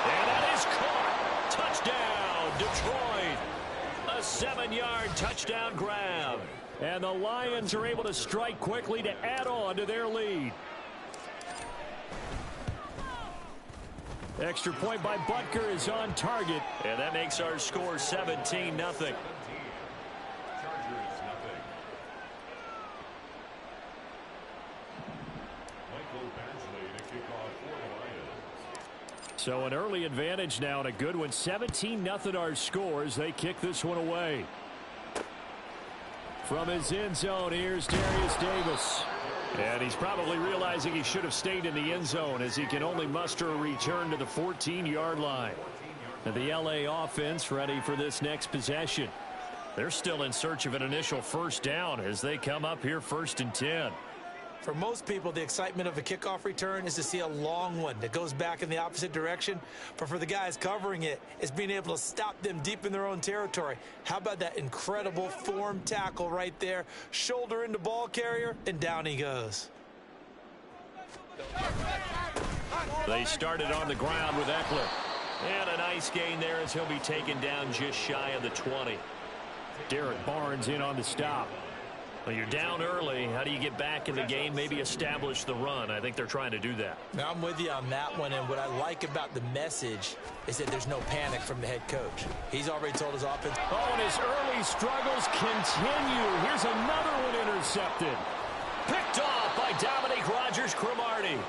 And that is caught. Touchdown, Detroit. A 7-yard touchdown grab. And the Lions are able to strike quickly to add on to their lead. Extra point by Butker is on target. And that makes our score 17-0. So an early advantage now and a good one. 17-0 our scores. They kick this one away. From his end zone, here's Darius Davis. And he's probably realizing he should have stayed in the end zone as he can only muster a return to the 14-yard line. And the LA offense ready for this next possession. They're still in search of an initial first down as they come up here 1st and 10. For most people, the excitement of a kickoff return is to see a long one that goes back in the opposite direction. But for the guys covering it, it's being able to stop them deep in their own territory. How about that incredible form tackle right there? Shoulder into ball carrier, and down he goes. They started on the ground with Eckler. And a nice gain there as he'll be taken down just shy of the 20. Derek Barnes in on the stop. Well, you're down early. How do you get back in the game? Maybe establish the run. I think they're trying to do that. Now, I'm with you on that one, and what I like about the message is that there's no panic from the head coach. He's already told his offense. Oh, and his early struggles continue. Here's another one intercepted. Picked off by Dominique Rodgers-Cromartie.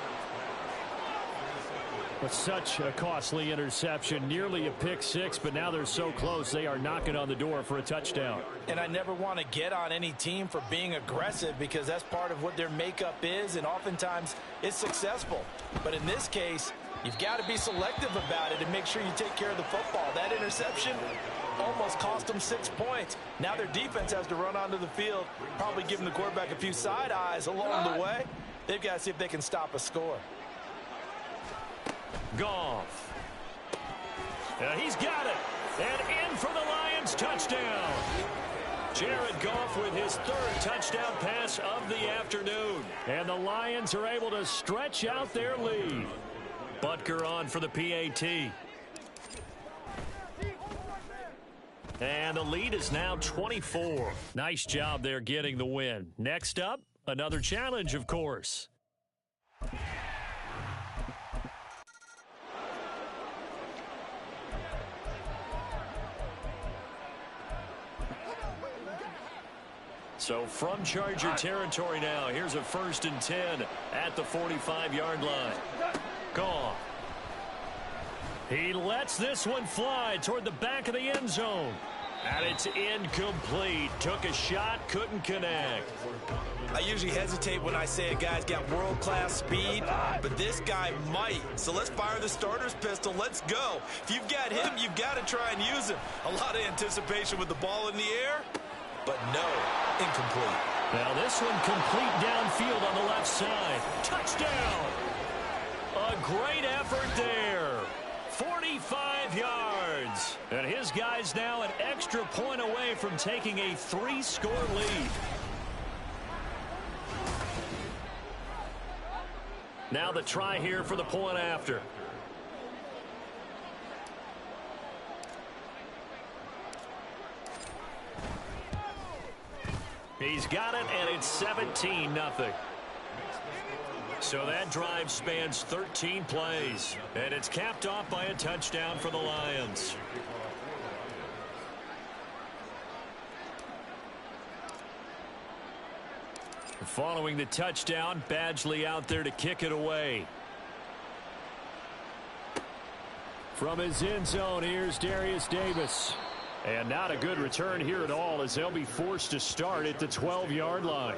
But such a costly interception, nearly a pick six, but now they're so close they are knocking on the door for a touchdown. And I never want to get on any team for being aggressive because that's part of what their makeup is, and oftentimes it's successful. But in this case, you've got to be selective about it and make sure you take care of the football. That interception almost cost them 6 points. Now their defense has to run onto the field, probably giving the quarterback a few side eyes along the way. They've got to see if they can stop a score. Goff. He's got it. And in for the Lions touchdown. Jared Goff with his 3rd touchdown pass of the afternoon. And the Lions are able to stretch out their lead. Butker on for the PAT. And the lead is now 24. Nice job there getting the win. Next up, another challenge, of course. So from Charger territory now, here's a 1st and 10 at the 45-yard line. Goff. He lets this one fly toward the back of the end zone. And it's incomplete. Took a shot, couldn't connect. I usually hesitate when I say a guy's got world-class speed, but this guy might. So let's fire the starter's pistol. Let's go. If you've got him, you've got to try and use him. A lot of anticipation with the ball in the air, but no, incomplete. Now this one complete downfield on the left side. Touchdown! A great effort there. 45 yards. And his guys now an extra point away from taking a 3-score lead. Now the try here for the point after. He's got it, and it's 17-0. So that drive spans 13 plays, and it's capped off by a touchdown for the Lions. Following the touchdown, Badgley out there to kick it away. From his end zone, here's Darius Davis. And not a good return here at all as they'll be forced to start at the 12-yard line.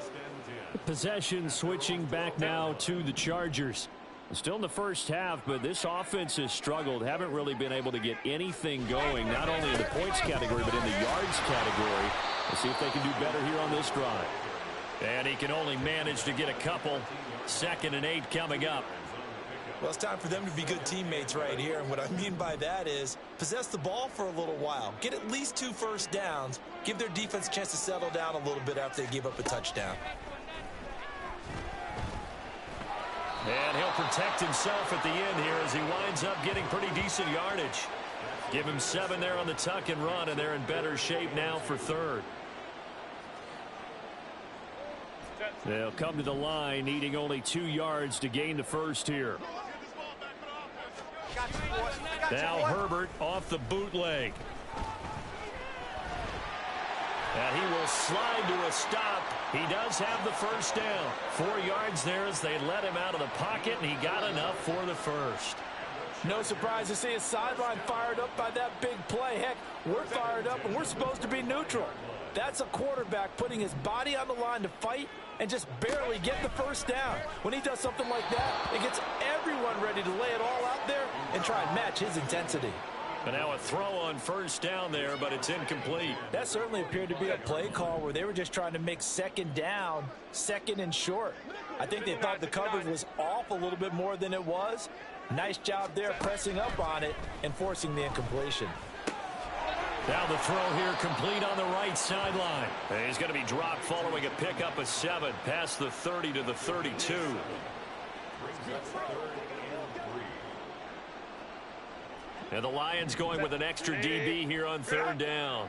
Possession switching back now to the Chargers. Still in the first half, but this offense has struggled. Haven't really been able to get anything going, not only in the points category, but in the yards category. Let's see if they can do better here on this drive. And he can only manage to get a couple. 2nd and 8 coming up. Well, it's time for them to be good teammates right here. And what I mean by that is possess the ball for a little while. Get at least 2 first downs. Give their defense a chance to settle down a little bit after they give up a touchdown. And he'll protect himself at the end here as he winds up getting pretty decent yardage. Give him 7 there on the tuck and run, and they're in better shape now for 3rd. They'll come to the line, needing only 2 yards to gain the first here. Now Herbert off the bootleg. And he will slide to a stop. He does have the first down. 4 yards there as they let him out of the pocket, and he got enough for the first. No surprise to see his sideline fired up by that big play. Heck, we're fired up, and we're supposed to be neutral. That's a quarterback putting his body on the line to fight and just barely get the first down. When he does something like that, it gets everyone ready to lay it all out there and try and match his intensity. But now a throw on first down there, but it's incomplete. That certainly appeared to be a play call where they were just trying to make second down, second and short. I think they thought the coverage was off a little bit more than it was. Nice job there pressing up on it and forcing the incompletion. Now the throw here complete on the right sideline. He's going to be dropped following a pickup of 7 past the 30 to the 32. And the Lions going with an extra DB here on third down.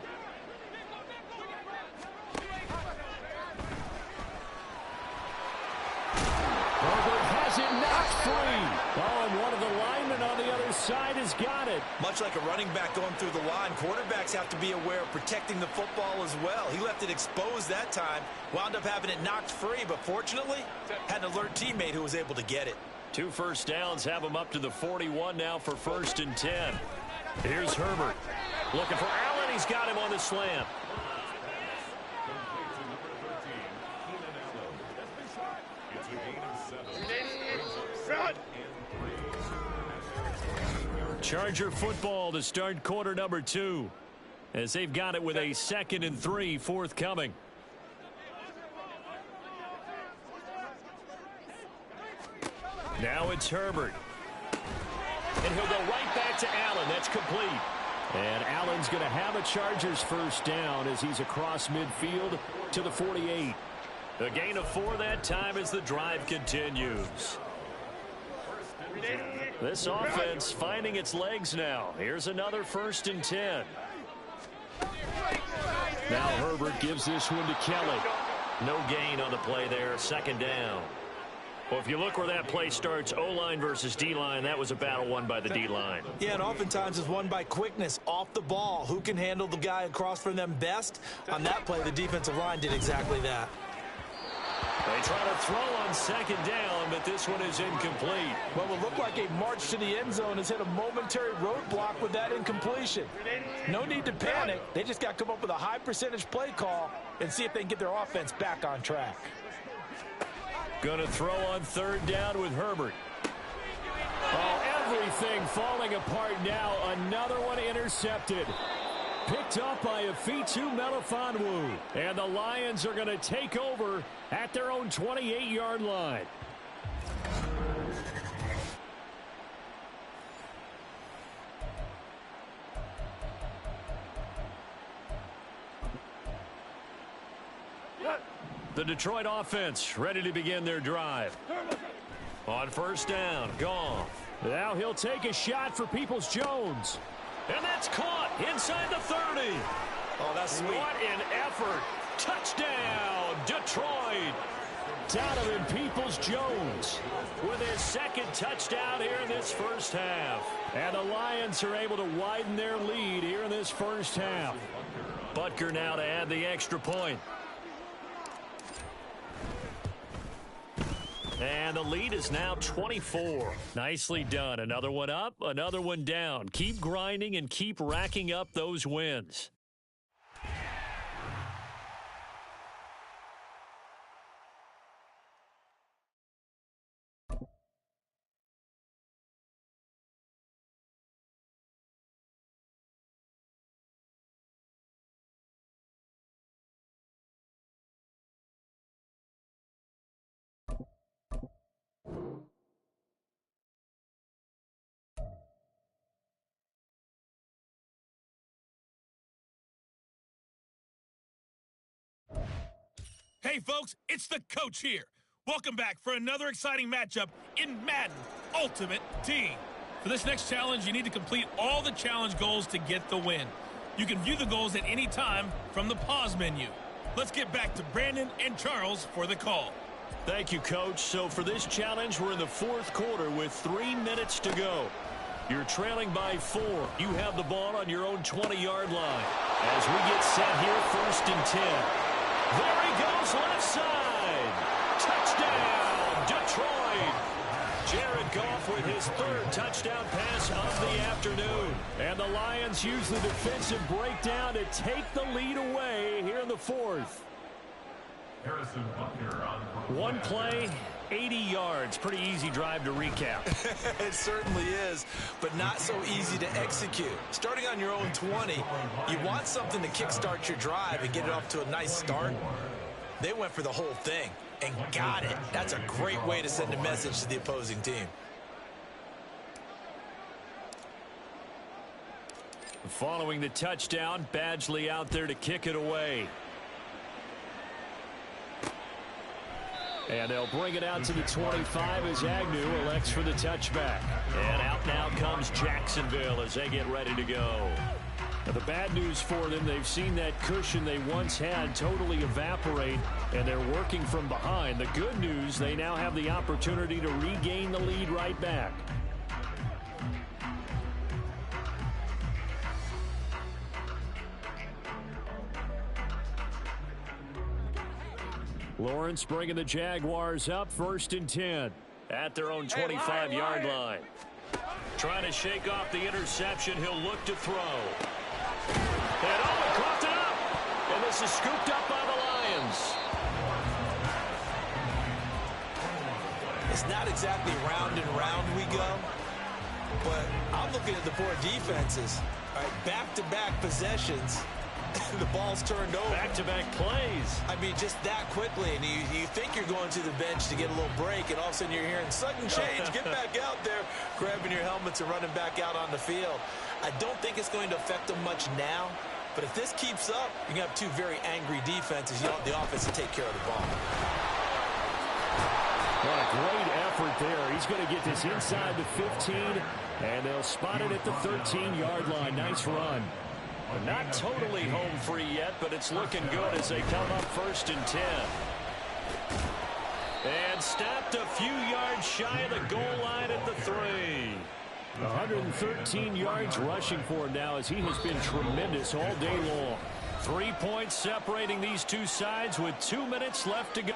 Herbert has it knocked free. Oh, and one of the linemen on the other side has got it. Much like a running back going through the line, quarterbacks have to be aware of protecting the football as well. He left it exposed that time, wound up having it knocked free, but fortunately had an alert teammate who was able to get it. 2 first downs have him up to the 41 now for 1st and 10. Here's Herbert. Looking for Allen. He's got him on the slant. Charger football to start quarter number 2, as they've got it with a 2nd and 3 forthcoming. Now it's Herbert. And he'll go right back to Allen. That's complete. And Allen's going to have a Chargers first down as he's across midfield to the 48. A gain of 4 that time as the drive continues. This offense finding its legs now. Here's another 1st and 10. Now Herbert gives this one to Kelly. No gain on the play there. 2nd down. Well, if you look where that play starts, O-line versus D-line, that was a battle won by the D-line. Yeah, and oftentimes it's won by quickness off the ball. Who can handle the guy across from them best? On that play, the defensive line did exactly that. They try to throw on 2nd down, but this one is incomplete. Well, it looked like a march to the end zone has hit a momentary roadblock with that incompletion. No need to panic. They just got to come up with a high percentage play call and see if they can get their offense back on track. Going to throw on 3rd down with Herbert. Oh, everything falling apart now. Another one intercepted. Picked up by Afitu Melifonwu. And the Lions are going to take over at their own 28-yard line. The Detroit offense ready to begin their drive. On 1st down, Goff. Now he'll take a shot for Peoples-Jones. And that's caught inside the 30. Oh, that's sweet. What an effort. Touchdown, Detroit. Donovan Peoples-Jones with his 2nd touchdown here in this first half. And the Lions are able to widen their lead here in this first half. Butker now to add the extra point. And the lead is now 24. Nicely done. Another one up, another one down. Keep grinding and keep racking up those wins. Hey, folks, it's the coach here. Welcome back for another exciting matchup in Madden Ultimate Team. For this next challenge, you need to complete all the challenge goals to get the win. You can view the goals at any time from the pause menu. Let's get back to Brandon and Charles for the call. Thank you, Coach. So for this challenge, we're in the 4th quarter with 3 minutes to go. You're trailing by 4. You have the ball on your own 20-yard line. As we get set here, 1st and 10. There he goes, left side. Touchdown, Detroit. Jared Goff with his 3rd touchdown pass of the afternoon. And the Lions use the defensive breakdown to take the lead away here in the 4th. One play, 80 yards. Pretty easy drive to recap. It certainly is, but not so easy to execute. Starting on your own 20, you want something to kickstart your drive and get it off to a nice start. They went for the whole thing and got it. That's a great way to send a message to the opposing team. Following the touchdown, Badgley out there to kick it away. And they'll bring it out to the 25 as Agnew elects for the touchback. And out now comes Jacksonville as they get ready to go. Now, the bad news for them, they've seen that cushion they once had totally evaporate, and they're working from behind. The good news, they now have the opportunity to regain the lead right back. Lawrence bringing the Jaguars up 1st and 10 at their own 25-yard line. Trying to shake off the interception. He'll look to throw. And he coughed it up. And this is scooped up by the Lions. It's not exactly round and round we go, but I'm looking at the four defenses. All right, back-to-back possessions. The ball's turned over. Back-to-back plays. I mean, just that quickly. And you think you're going to the bench to get a little break, and all of a sudden you're hearing sudden change. Get back out there, grabbing your helmets and running back out on the field. I don't think it's going to affect them much now. But if this keeps up, you're going to have two very angry defenses. You want the offense to take care of the ball. What a great effort there. He's going to get this inside the 15, and they'll spot it at the 13-yard line. Nice run. Not totally home free yet, but it's looking good as they come up 1st and 10. And stopped a few yards shy of the goal line at the 3. 113 yards rushing for him now as he has been tremendous all day long. 3 points separating these two sides with 2 minutes left to go.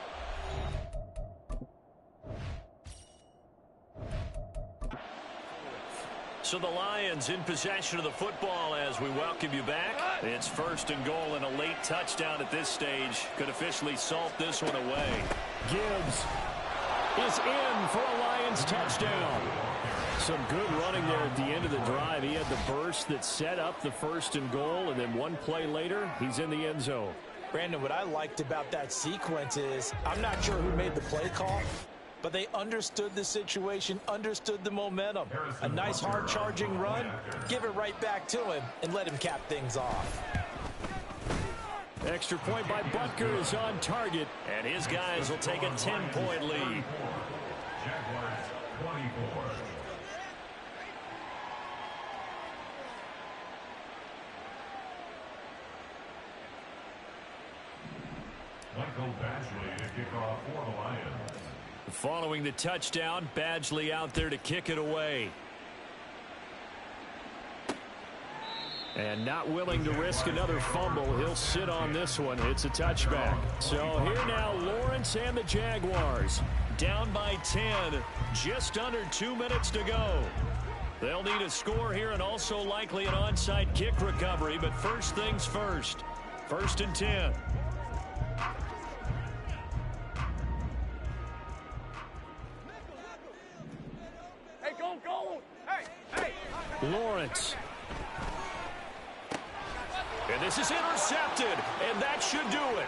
So the Lions in possession of the football as we welcome you back. It's 1st and goal, and a late touchdown at this stage could officially salt this one away. Gibbs is in for a Lions touchdown. Some good running there at the end of the drive. He had the burst that set up the 1st and goal, and then one play later, he's in the end zone. Brandon, what I liked about that sequence is I'm not sure who made the play call, but they understood the situation, understood the momentum. A nice hard-charging run, give it right back to him, and let him cap things off. Extra point by Butker is on target, and his guys will take a 10-point lead. Jaguars 24. Michael Badgley to kick off for the Lions. Following the touchdown, Badgley out there to kick it away. And not willing to risk another fumble. He'll sit on this one. It's a touchback. So here now, Lawrence and the Jaguars. Down by 10. Just under 2 minutes to go. They'll need a score here and also likely an onside kick recovery. But first things first. 1st and 10. Lawrence. And this is intercepted, and that should do it.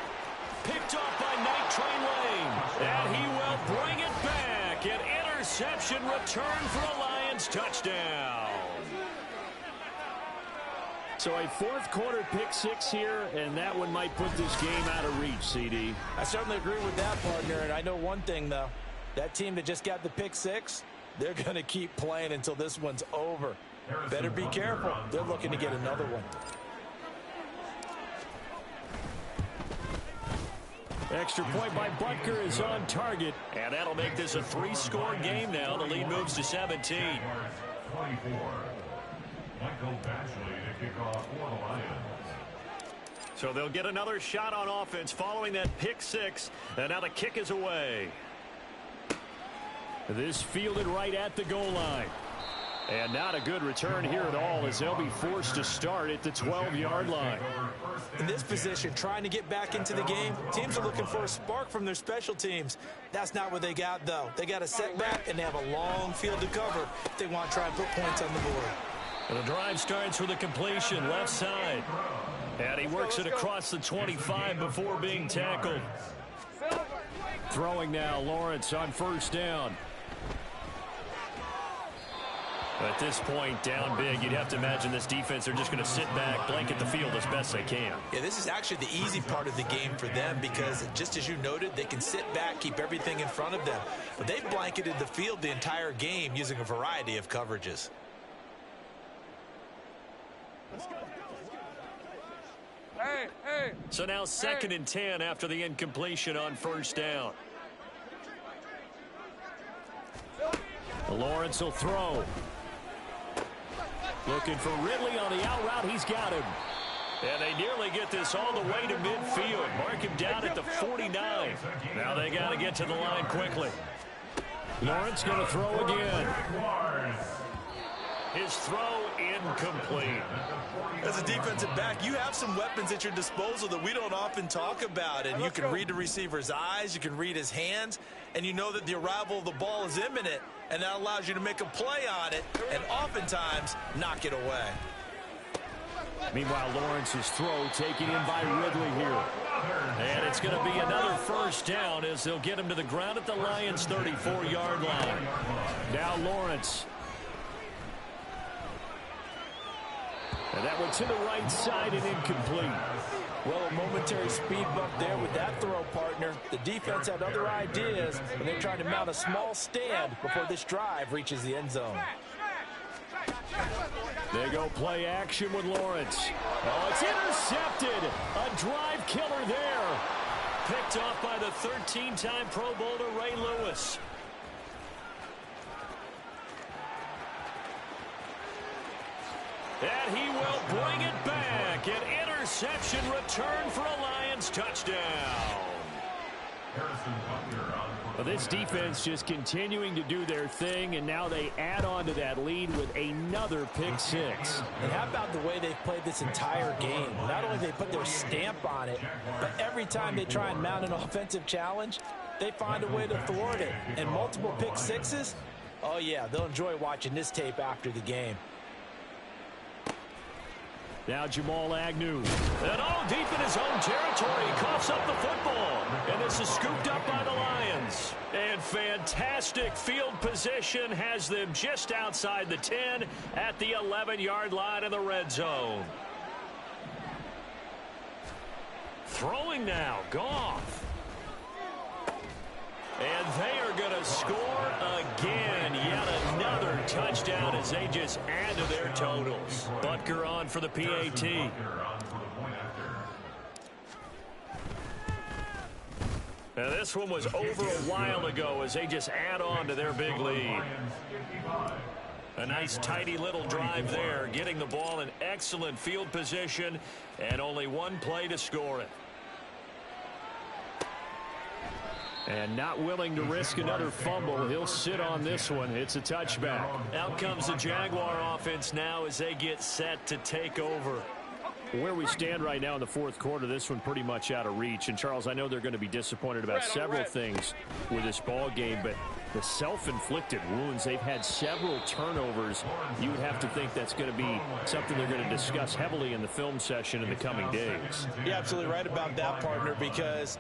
Picked off by Night Train Lane, and he will bring it back. An interception return for a Lions touchdown. So a 4th quarter pick 6 here, and that one might put this game out of reach, CD. I certainly agree with that, partner, and I know one thing, though. That team that just got the pick 6, they're going to keep playing until this one's over. Better be careful. They're looking to get another one. Extra point by Butker is on target, and that'll make this a 3-score game now. The lead moves to 17. 24. Michael Badgley to kick off for the Lions. So they'll get another shot on offense following that pick 6, and now the kick is away. This fielded right at the goal line. And not a good return here at all as they'll be forced to start at the 12-yard line. In this position, trying to get back into the game, teams are looking for a spark from their special teams. That's not what they got, though. They got a setback, and they have a long field to cover if they want to try and put points on the board. And the drive starts with a completion left side. And he works it across the 25 before being tackled. Throwing now, Lawrence on first down. At this point, down big, you'd have to imagine this defense, they're just going to sit back, blanket the field as best they can. Yeah, this is actually the easy part of the game for them because, just as you noted, they can sit back, keep everything in front of them. But they've blanketed the field the entire game using a variety of coverages. So now 2nd and 10 after the incompletion on first down. Lawrence will throw. Looking for Ridley on the out route. He's got him. And they nearly get this all the way to midfield. Mark him down at the 49. Now they got to get to the line quickly. Lawrence going to throw again. His throw incomplete. As a defensive back, you have some weapons at your disposal that we don't often talk about. And you can read the receiver's eyes, you can read his hands, and you know that the arrival of the ball is imminent. And that allows you to make a play on it and oftentimes knock it away. Meanwhile, Lawrence's throw taken in by Ridley here. And it's going to be another first down as they'll get him to the ground at the Lions' 34-yard line. Now Lawrence. And that one to the right side and incomplete. Well, a momentary speed bump there with that throw, partner. The defense had other ideas, and they're trying to mount a small stand before this drive reaches the end zone. They go play action with Lawrence. Oh, it's intercepted. A drive killer there. Picked off by the 13-time Pro Bowler Ray Lewis. And he will bring it back. An interception return for a Lions touchdown. Well, this defense just continuing to do their thing, and now they add on to that lead with another pick six. And how about the way they've played this entire game? Not only they put their stamp on it, but every time they try and mount an offensive challenge, they find a way to thwart it. And multiple pick sixes, oh yeah, they'll enjoy watching this tape after the game. Now Jamal Agnew. And all deep in his own territory. He coughs up the football. And this is scooped up by the Lions. And fantastic field position has them just outside the 10 at the 11-yard line in the red zone. Throwing now, Goff. And they are going to score again. Yet another touchdown as they just add to their totals. Butker on for the PAT. Now this one was over a while ago as they just add on to their big lead. A nice tidy little drive there, getting the ball in excellent field position and only one play to score it. And not willing to risk another fumble. He'll sit on this one. It's a touchback. Out comes the Jaguar offense now as they get set to take over. Where we stand right now in the fourth quarter, this one pretty much out of reach. And, Charles, I know they're going to be disappointed about several things with this ball game, but the self-inflicted wounds, they've had several turnovers. You would have to think that's going to be something they're going to discuss heavily in the film session in the coming days. You're absolutely right about that, partner, because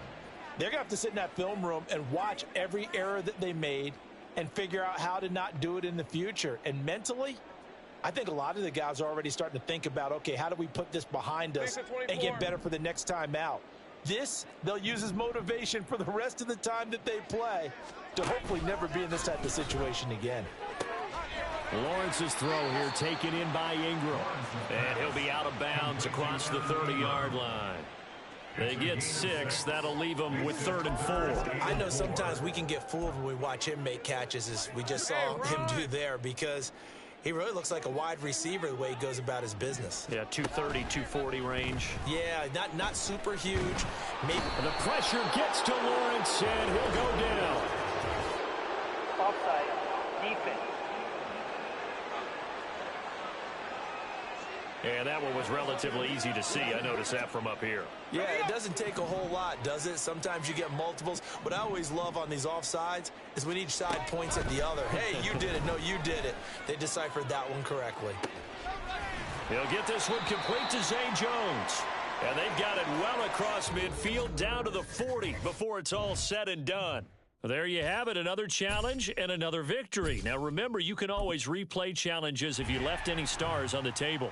they're going to have to sit in that film room and watch every error that they made and figure out how to not do it in the future. And mentally, I think a lot of the guys are already starting to think about, okay, how do we put this behind us and get better for the next time out? This, they'll use as motivation for the rest of the time that they play to hopefully never be in this type of situation again. Lawrence's throw here taken in by Ingram. And he'll be out of bounds across the 30-yard line. They get 6. That'll leave them with 3rd and 4. I know sometimes we can get fooled when we watch him make catches, as we just saw him do there, because he really looks like a wide receiver the way he goes about his business. Yeah, 230, 240 range. Yeah, not super huge. Maybe the pressure gets to Lawrence, and he'll go down. Offside, defense. And that one was relatively easy to see. I noticed that from up here. Yeah, it doesn't take a whole lot, does it? Sometimes you get multiples. What I always love on these offsides is when each side points at the other. Hey, you did it. No, you did it. They deciphered that one correctly. He'll get this one complete to Zay Jones. And they've got it well across midfield down to the 40 before it's all said and done. There you have it, another challenge and another victory. Now remember, you can always replay challenges if you left any stars on the table.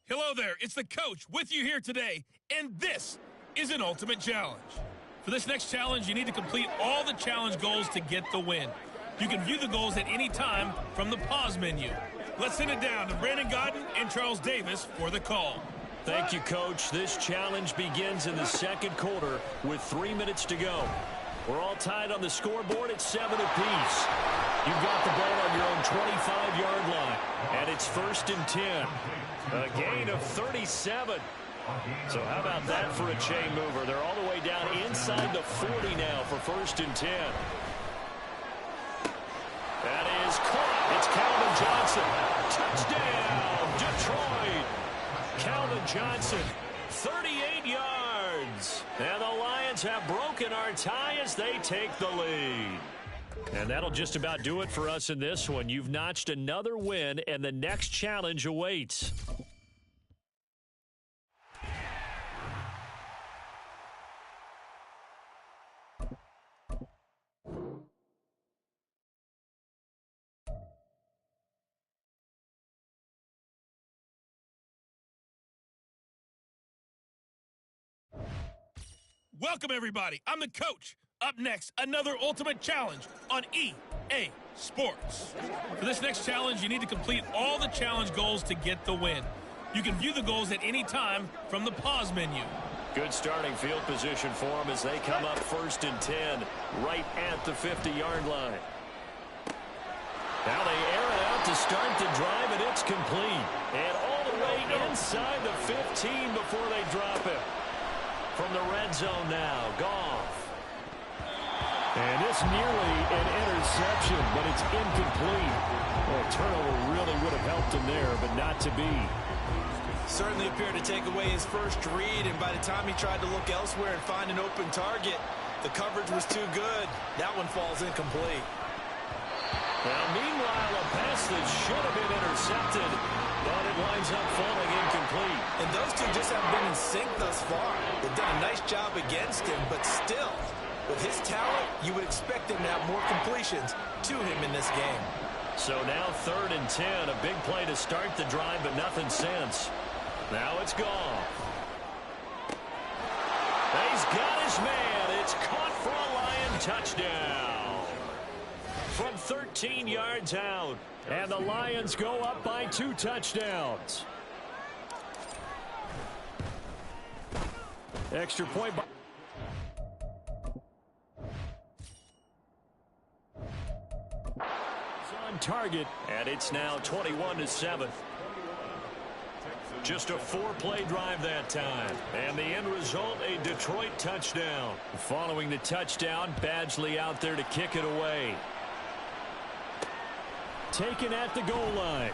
Hello there, it's the coach with you here today, and this is an ultimate challenge. For this next challenge, you need to complete all the challenge goals to get the win. You can view the goals at any time from the pause menu. Let's send it down to Brandon Godden and Charles Davis for the call. Thank you, Coach. This challenge begins in the second quarter with 3 minutes to go. We're all tied on the scoreboard at 7 apiece. You've got the ball on your own 25-yard line, and it's 1st and 10. A gain of 37. So how about that for a chain mover? They're all the way down inside the 40 now for 1st and 10. That is caught. It's Calvin Johnson. Touchdown, Detroit. Calvin Johnson, 38 yards. And the Lions have broken our tie as they take the lead. And that'll just about do it for us in this one. You've notched another win, and the next challenge awaits. Welcome, everybody. I'm the coach. Up next, another ultimate challenge on EA Sports. For this next challenge, you need to complete all the challenge goals to get the win. You can view the goals at any time from the pause menu. Good starting field position for them as they come up 1st and 10, right at the 50-yard line. Now they air it out to start the drive, and it's complete. And all the way inside the 15 before they drop it. From the red zone now, Goff. And it's nearly an interception, but it's incomplete. Well, a turnover really would have helped him there, but not to be. Certainly appeared to take away his first read, and by the time he tried to look elsewhere and find an open target, the coverage was too good. That one falls incomplete. Now, meanwhile, a pass that should have been intercepted, but it winds up falling incomplete. And those two just haven't been in sync thus far. They've done a nice job against him, but still, with his talent, you would expect him to have more completions to him in this game. So now 3rd and 10, a big play to start the drive, but nothing since. Now it's gone. He's got his man. It's caught for a Lion touchdown. From 13 yards out. And the Lions go up by 2 touchdowns. Extra point by... on target, and it's now 21-7. Just a 4-play drive that time, and the end result, a Detroit touchdown. Following the touchdown, Badgley out there to kick it away. Taken at the goal line.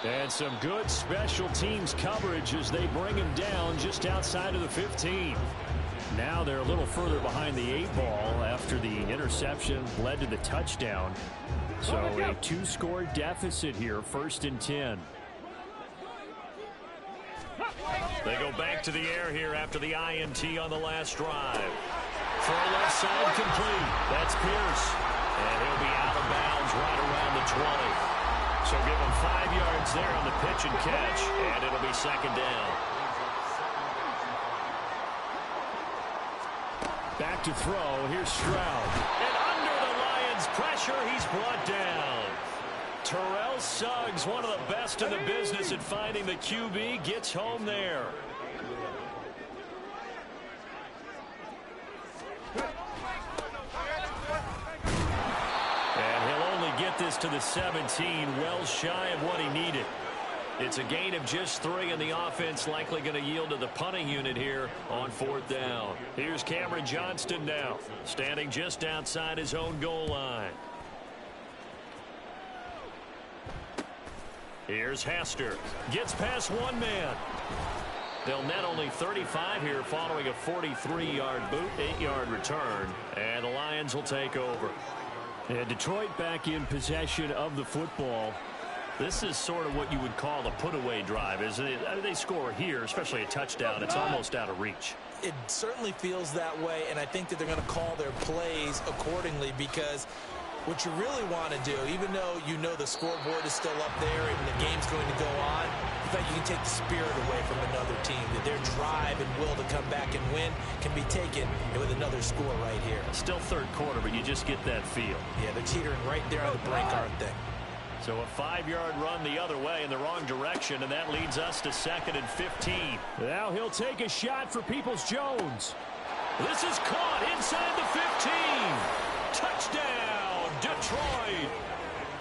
And some good special teams coverage as they bring him down just outside of the 15. Now they're a little further behind the 8 ball after the interception led to the touchdown. So a 2-score deficit here, 1st and 10. They go back to the air here after the INT on the last drive. For a left side complete. That's Pierce. And he'll be out of bounds right around the 20. So give him 5 yards there on the pitch and catch, and it'll be 2nd down. Back to throw. Here's Stroud. And under the Lions' pressure, he's brought down. Terrell Suggs, one of the best in the business at finding the QB, gets home there. And he'll only get this to the 17, well shy of what he needed. It's a gain of just 3, and the offense likely going to yield to the punting unit here on 4th down. Here's Cameron Johnston now, standing just outside his own goal line. Here's Hester. Gets past one man. They'll net only 35 here following a 43-yard boot, 8-yard return, and the Lions will take over. And Detroit back in possession of the football. This is sort of what you would call a put-away drive, isn't it? I mean, they score here, especially a touchdown. It's almost out of reach. It certainly feels that way, and I think that they're going to call their plays accordingly, because what you really want to do, even though you know the scoreboard is still up there and the game's going to go on, in fact, you can take the spirit away from another team, that their drive and will to come back and win can be taken with another score right here. Still third quarter, but you just get that feel. Yeah, they're teetering right there on the brink, aren't they? So a 5-yard run the other way in the wrong direction, and that leads us to 2nd and 15. Now he'll take a shot for Peoples-Jones. This is caught inside the 15. Touchdown, Detroit.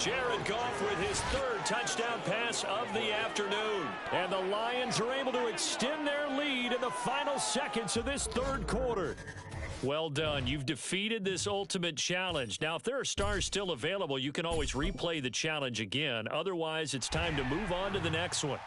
Jared Goff with his 3rd touchdown pass of the afternoon. And the Lions are able to extend their lead in the final seconds of this 3rd quarter. Well done. You've defeated this ultimate challenge. Now, if there are stars still available, you can always replay the challenge again. Otherwise, it's time to move on to the next one.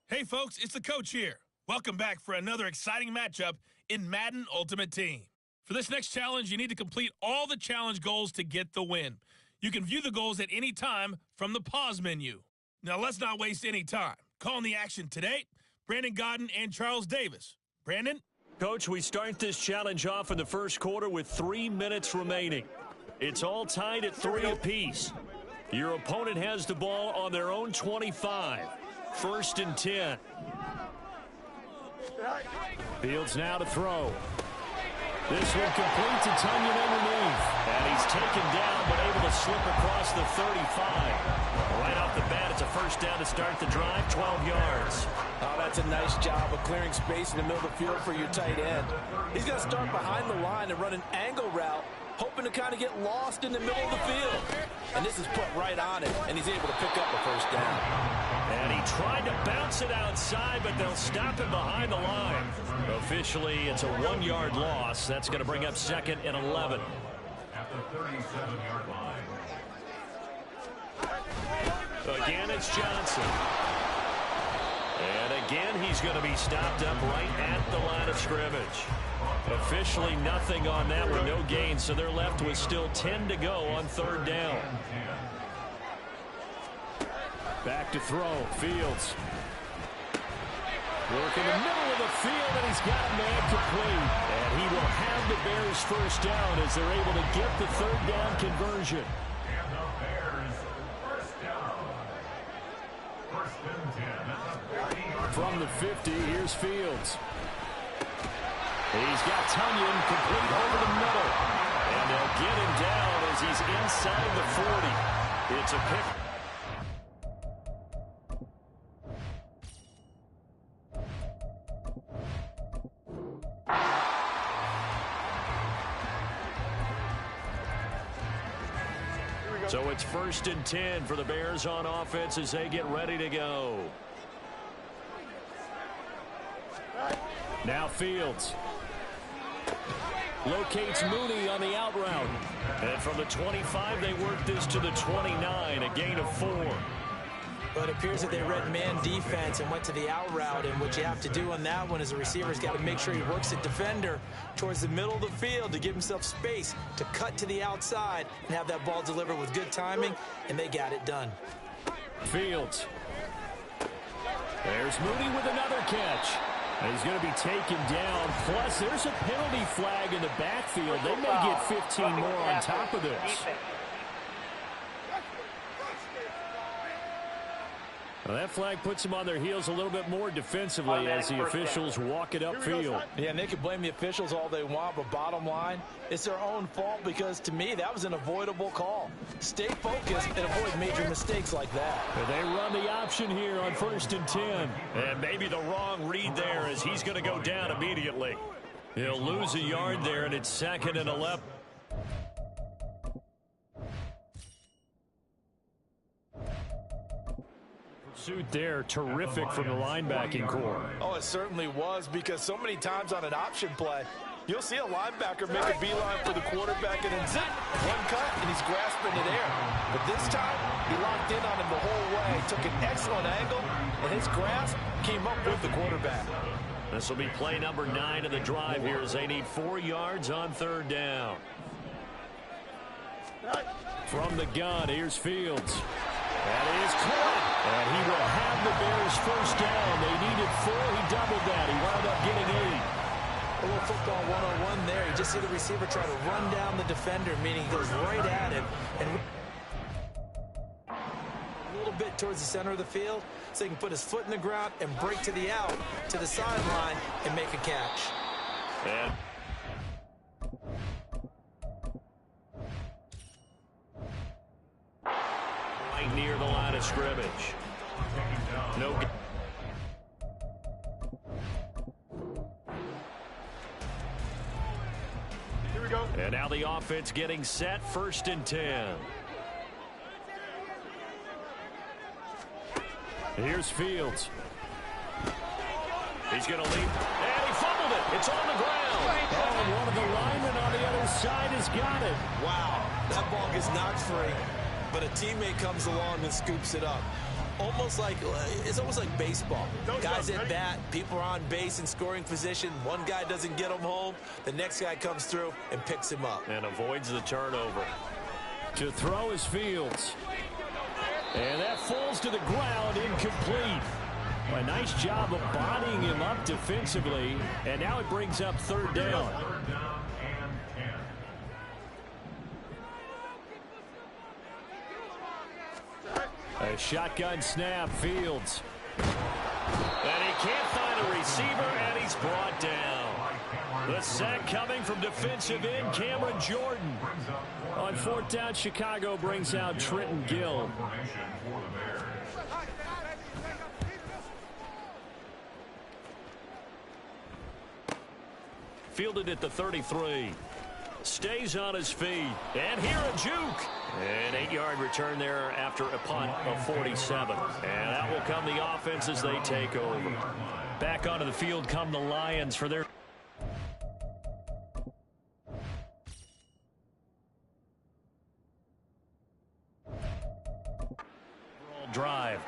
Hey folks, it's the coach here. Welcome back for another exciting matchup in Madden Ultimate Team. For this next challenge, you need to complete all the challenge goals to get the win. You can view the goals at any time from the pause menu. Now let's not waste any time. Calling the action today, Brandon Godden and Charles Davis. Brandon? Coach, we start this challenge off in the 1st quarter with 3 minutes remaining. It's all tied at 3 apiece. Your opponent has the ball on their own 25. 1st and 10. Fields now to throw. This one complete to Tunyon underneath. And he's taken down, but able to slip across the 35. Right off the bat, it's a 1st down to start the drive, 12 yards. Oh, that's a nice job of clearing space in the middle of the field for your tight end. He's going to start behind the line and run an angle route, hoping to kind of get lost in the middle of the field. And this is put right on it, and he's able to pick up a 1st down. And he tried to bounce it outside, but they'll stop him behind the line. Officially, it's a 1-yard loss. That's going to bring up 2nd and 11. At the 37-yard line. Again, it's Johnson. And again, he's going to be stopped up right at the line of scrimmage. Officially nothing on that one, no gain, so they're left with still 10 to go on 3rd down. Back to throw. Fields. Work in the middle of the field, and he's got a man complete. And he will have the Bears 1st down as they're able to get the 3rd down conversion. And the Bears 1st down. 1st and 10 at the 30-yard line. From the 50, here's Fields. He's got Tunyon complete over the middle. And they'll get him down as he's inside the 40. It's a pick. So it's 1st and 10 for the Bears on offense as they get ready to go. Now Fields. Locates Mooney on the out route. And from the 25, they work this to the 29, a gain of 4. But it appears that they read man defense and went to the out route, and what you have to do on that one is the receiver's got to make sure he works the defender towards the middle of the field to give himself space to cut to the outside and have that ball delivered with good timing, and they got it done. Fields. There's Mooney with another catch. And he's going to be taken down. Plus, there's a penalty flag in the backfield. They may get 15 more on top of this. Well, that flag puts them on their heels a little bit more defensively as the officials walk it upfield. Yeah, and they can blame the officials all they want, but bottom line, it's their own fault because, to me, that was an avoidable call. Stay focused and avoid major mistakes like that. And they run the option here on 1st and 10. And maybe the wrong read there as he's going to go down immediately. He'll lose a yard there, and it's 2nd and 11. Pursuit there, terrific from the linebacking core. Oh, it certainly was, because so many times on an option play, you'll see a linebacker make a beeline for the quarterback and then zip, one cut, and he's grasping it air. But this time, he locked in on him the whole way, took an excellent angle, and his grasp came up with the quarterback. This will be play number 9 of the drive here as they need 4 yards on 3rd down. From the gun, here's Fields. That is caught. And he will have the Bears 1st down. They needed 4. He doubled that. He wound up getting 8. A little football 101 there. You just see the receiver try to run down the defender, meaning he goes right at him. And a little bit towards the center of the field so he can put his foot in the ground and break to the out, to the sideline, and make a catch. And right near the line of scrimmage. No. Here we go. And now the offense getting set, 1st and 10. Here's Fields. He's going to leap, and he fumbled it. It's on the ground. And one of the linemen on the other side has got it. Wow, that ball gets knocked free, but a teammate comes along and scoops it up. It's almost like baseball. Guys at bat, people are on base in scoring position. One guy doesn't get him home. The next guy comes through and picks him up. And avoids the turnover. To throw is Fields. And that falls to the ground, incomplete. A nice job of bodying him up defensively. And now it brings up 3rd down. 3rd down and 10. A shotgun snap, Fields. And he can't find a receiver, and he's brought down. The sack coming from defensive end, Cameron Jordan. On 4th down, Chicago brings out Trenton Gill. Fielded at the 33. Stays on his feet. And here a juke. An 8-yard return there after a punt of 47. And that will come the offense as they take over. Back onto the field come the Lions for their drive.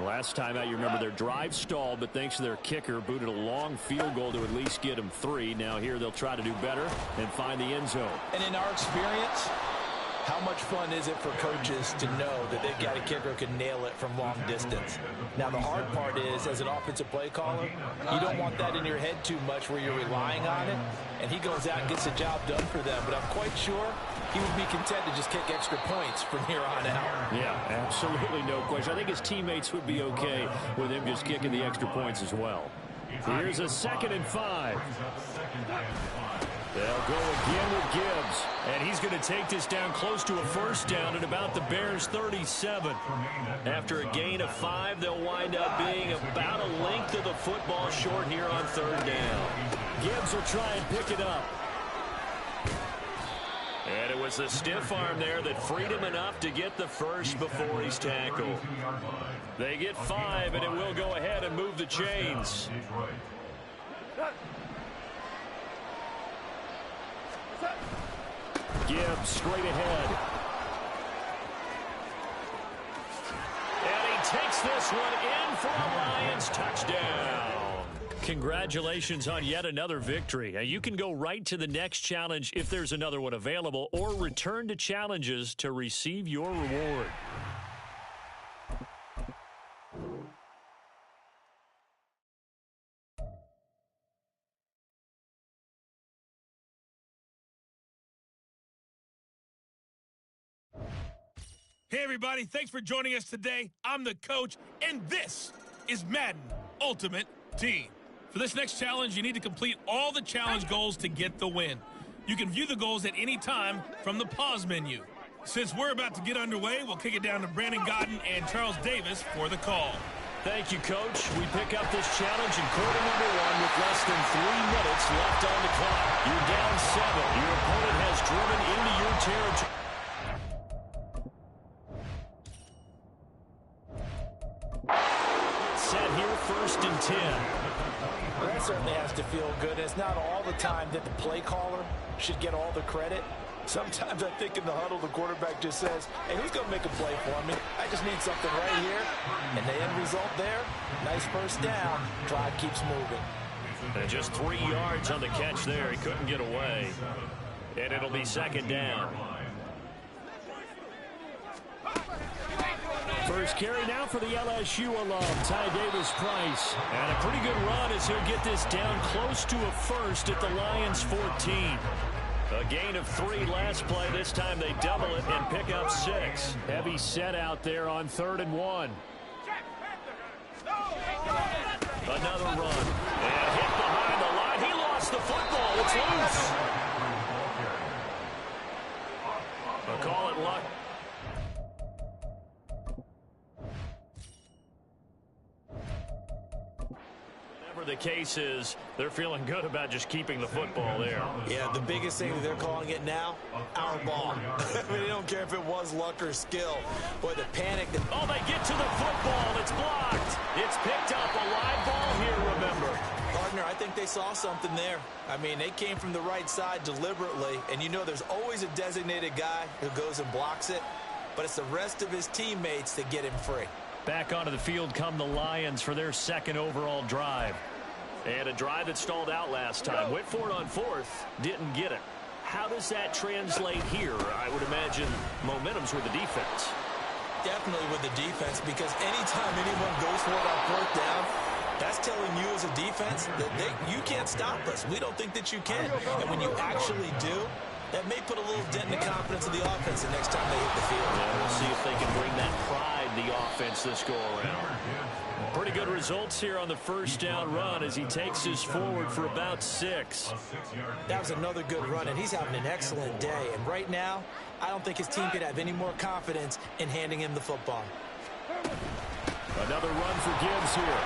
Last time out, you remember their drive stalled, but thanks to their kicker, booted a long field goal to at least get them 3. Now here they'll try to do better and find the end zone. And in our experience, how much fun is it for coaches to know that they've got a kicker who can nail it from long distance? Now, the hard part is, as an offensive play caller, you don't want that in your head too much where you're relying on it, and he goes out and gets the job done for them. But I'm quite sure he would be content to just kick extra points from here on out. Yeah, absolutely no question. I think his teammates would be okay with him just kicking the extra points as well. Here's a 2nd and 5. They'll go again with Gibbs. And he's going to take this down close to a 1st down at about the Bears' 37. After a gain of 5, they'll wind up being about a length of the football short here on 3rd down. Gibbs will try and pick it up. And it was the stiff arm there that freed him enough to get the first before he's tackled. They get 5, and it will go ahead and move the chains. Gibbs straight ahead. And he takes this one in for a Lions touchdown. Congratulations on yet another victory. You can go right to the next challenge if there's another one available, or return to challenges to receive your reward. Hey, everybody. Thanks for joining us today. I'm the coach, and this is Madden Ultimate Team. For this next challenge, you need to complete all the challenge goals to get the win. You can view the goals at any time from the pause menu. Since we're about to get underway, we'll kick it down to Brandon Godden and Charles Davis for the call. Thank you, Coach. We pick up this challenge in quarter number 1 with less than 3 minutes left on the clock. You're down 7. Your opponent has driven into your territory. Set here, 1st and 10. That certainly has to feel good. It's not all the time that the play caller should get all the credit. Sometimes I think in the huddle, the quarterback just says, hey, who's going to make a play for me? I just need something right here. And the end result there, nice first down. Drive keeps moving. And just 3 yards on the catch there. He couldn't get away. And it'll be 2nd down. First carry now for the LSU alum, Ty Davis-Price. And a pretty good run as he'll get this down close to a first at the Lions' 14. A gain of 3 last play. This time they double it and pick up 6. Heavy set out there on 3rd and 1. Another run. And hit behind the line. He lost the football. It's loose. They'll call it luck. The case is they're feeling good about just keeping the football there. Yeah, the biggest thing that they're calling it now, our ball. I mean, they don't care if it was luck or skill. Boy, the panic. Oh, they get to the football. It's blocked. It's picked up. A live ball here, remember. Partner, I think they saw something there. I mean, they came from the right side deliberately, and you know there's always a designated guy who goes and blocks it, but it's the rest of his teammates that get him free. Back onto the field come the Lions for their 2nd overall drive. And a drive that stalled out last time. Went for it on 4th. Didn't get it. How does that translate here? I would imagine momentum's with the defense. Definitely with the defense, because anytime anyone goes for it on 4th down, that's telling you as a defense that you can't stop us. We don't think that you can. And when you actually do, that may put a little dent in the confidence of the offense the next time they hit the field. Yeah, we'll see if they can bring that pride the offense this go-around. Pretty good results here on the 1st down run as he takes us forward for about 6. That was another good run, and he's having an excellent day. And right now, I don't think his team could have any more confidence in handing him the football. Another run for Gibbs here.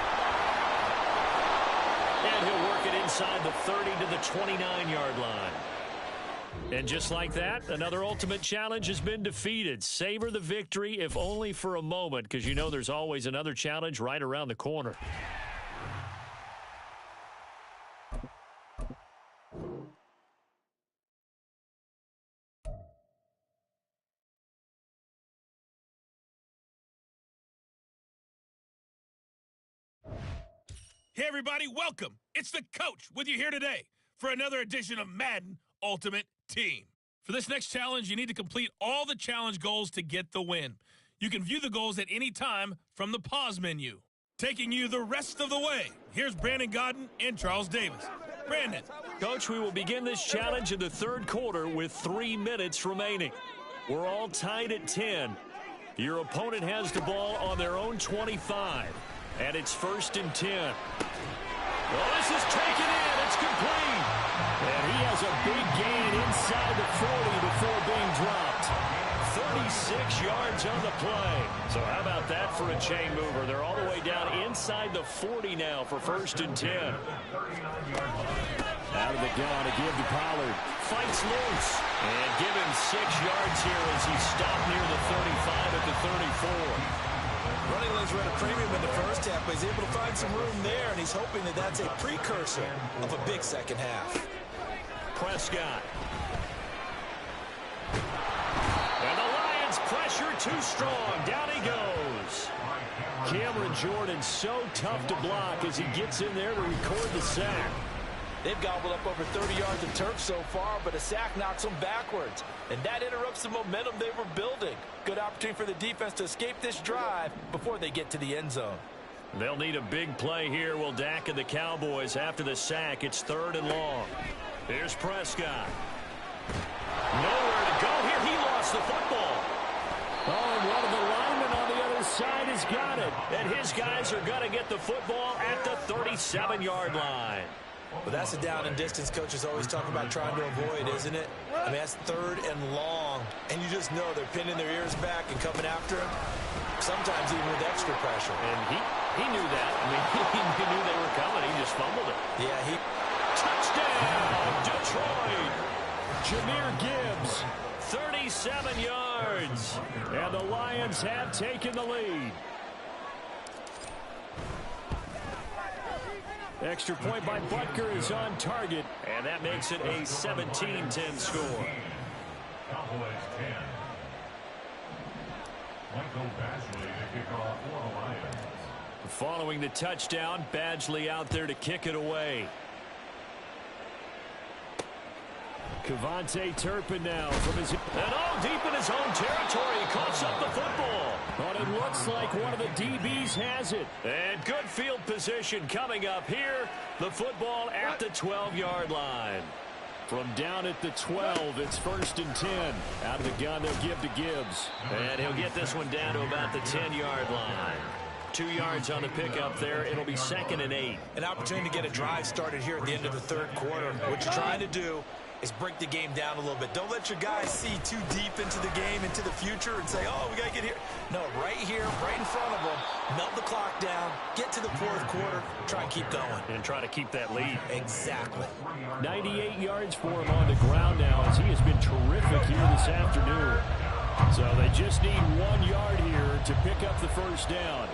And he'll work it inside the 30 to the 29-yard line. And just like that, another ultimate challenge has been defeated. Savor the victory, if only for a moment, because you know there's always another challenge right around the corner. Hey, everybody. Welcome. It's the coach with you here today for another edition of Madden Ultimate Team. For this next challenge, you need to complete all the challenge goals to get the win. You can view the goals at any time from the pause menu. Taking you the rest of the way, here's Brandon Godden and Charles Davis. Brandon. Coach, we will begin this challenge in the 3rd quarter with 3 minutes remaining. We're all tied at 10. Your opponent has the ball on their own 25, and it's 1st and 10. Well, this is taken in. It's complete. And he has a big gain inside the 40 before being dropped. 36 yards on the play. So how about that for a chain mover? They're all the way down inside the 40 now for 1st and 10. Out of the gun to give to Pollard. Fights loose. And give him 6 yards here as he's stopped near the 35 at the 34. Running lanes were at a premium in the first half, but he's able to find some room there, and he's hoping that that's a precursor of a big second half. Prescott. And the Lions pressure too strong. Down he goes. Cameron Jordan so tough to block as he gets in there to record the sack. They've gobbled up over 30 yards of turf so far, but a sack knocks them backwards. And that interrupts the momentum they were building. Good opportunity for the defense to escape this drive before they get to the end zone. They'll need a big play here, will Dak and the Cowboys after the sack. It's 3rd and long. Here's Prescott. Nowhere to go here. He lost the football. Oh, and what side has got it. And his guys are going to get the football at the 37-yard line. Well, that's a down and distance coaches always talk about trying to avoid, isn't it? I mean, that's 3rd and long. And you just know they're pinning their ears back and coming after him, sometimes even with extra pressure. And he knew that. I mean, he knew they were coming. He just fumbled it. Yeah, Touchdown, Detroit. Jahmyr Gibbs, 37 yards. And the Lions have taken the lead. Extra point by Butker is on target, and that makes it a 17-10 score. Cowboys 10. Michael Badgley to kick off for the Lions. Following the touchdown, Badgley out there to kick it away. Kevontae Turpin now from his... And all deep in his own territory, he coughs up the football. But it looks like one of the DBs has it. And good field position coming up here. The football at the 12-yard line. From down at the 12, it's 1st and 10. Out of the gun, they'll give to Gibbs. And he'll get this one down to about the 10-yard line. 2 yards on the pickup there. It'll be 2nd and 8. An opportunity to get a drive started here at the end of the 3rd quarter. What you're trying to do is break the game down a little bit. Don't let your guys see too deep into the game, into the future, and say, oh, we got to get here. No, right here, right in front of them, melt the clock down, get to the 4th quarter, try and keep going. And try to keep that lead. Exactly. 98 yards for him on the ground now, as he has been terrific here this afternoon. So they just need 1 yard here to pick up the 1st down.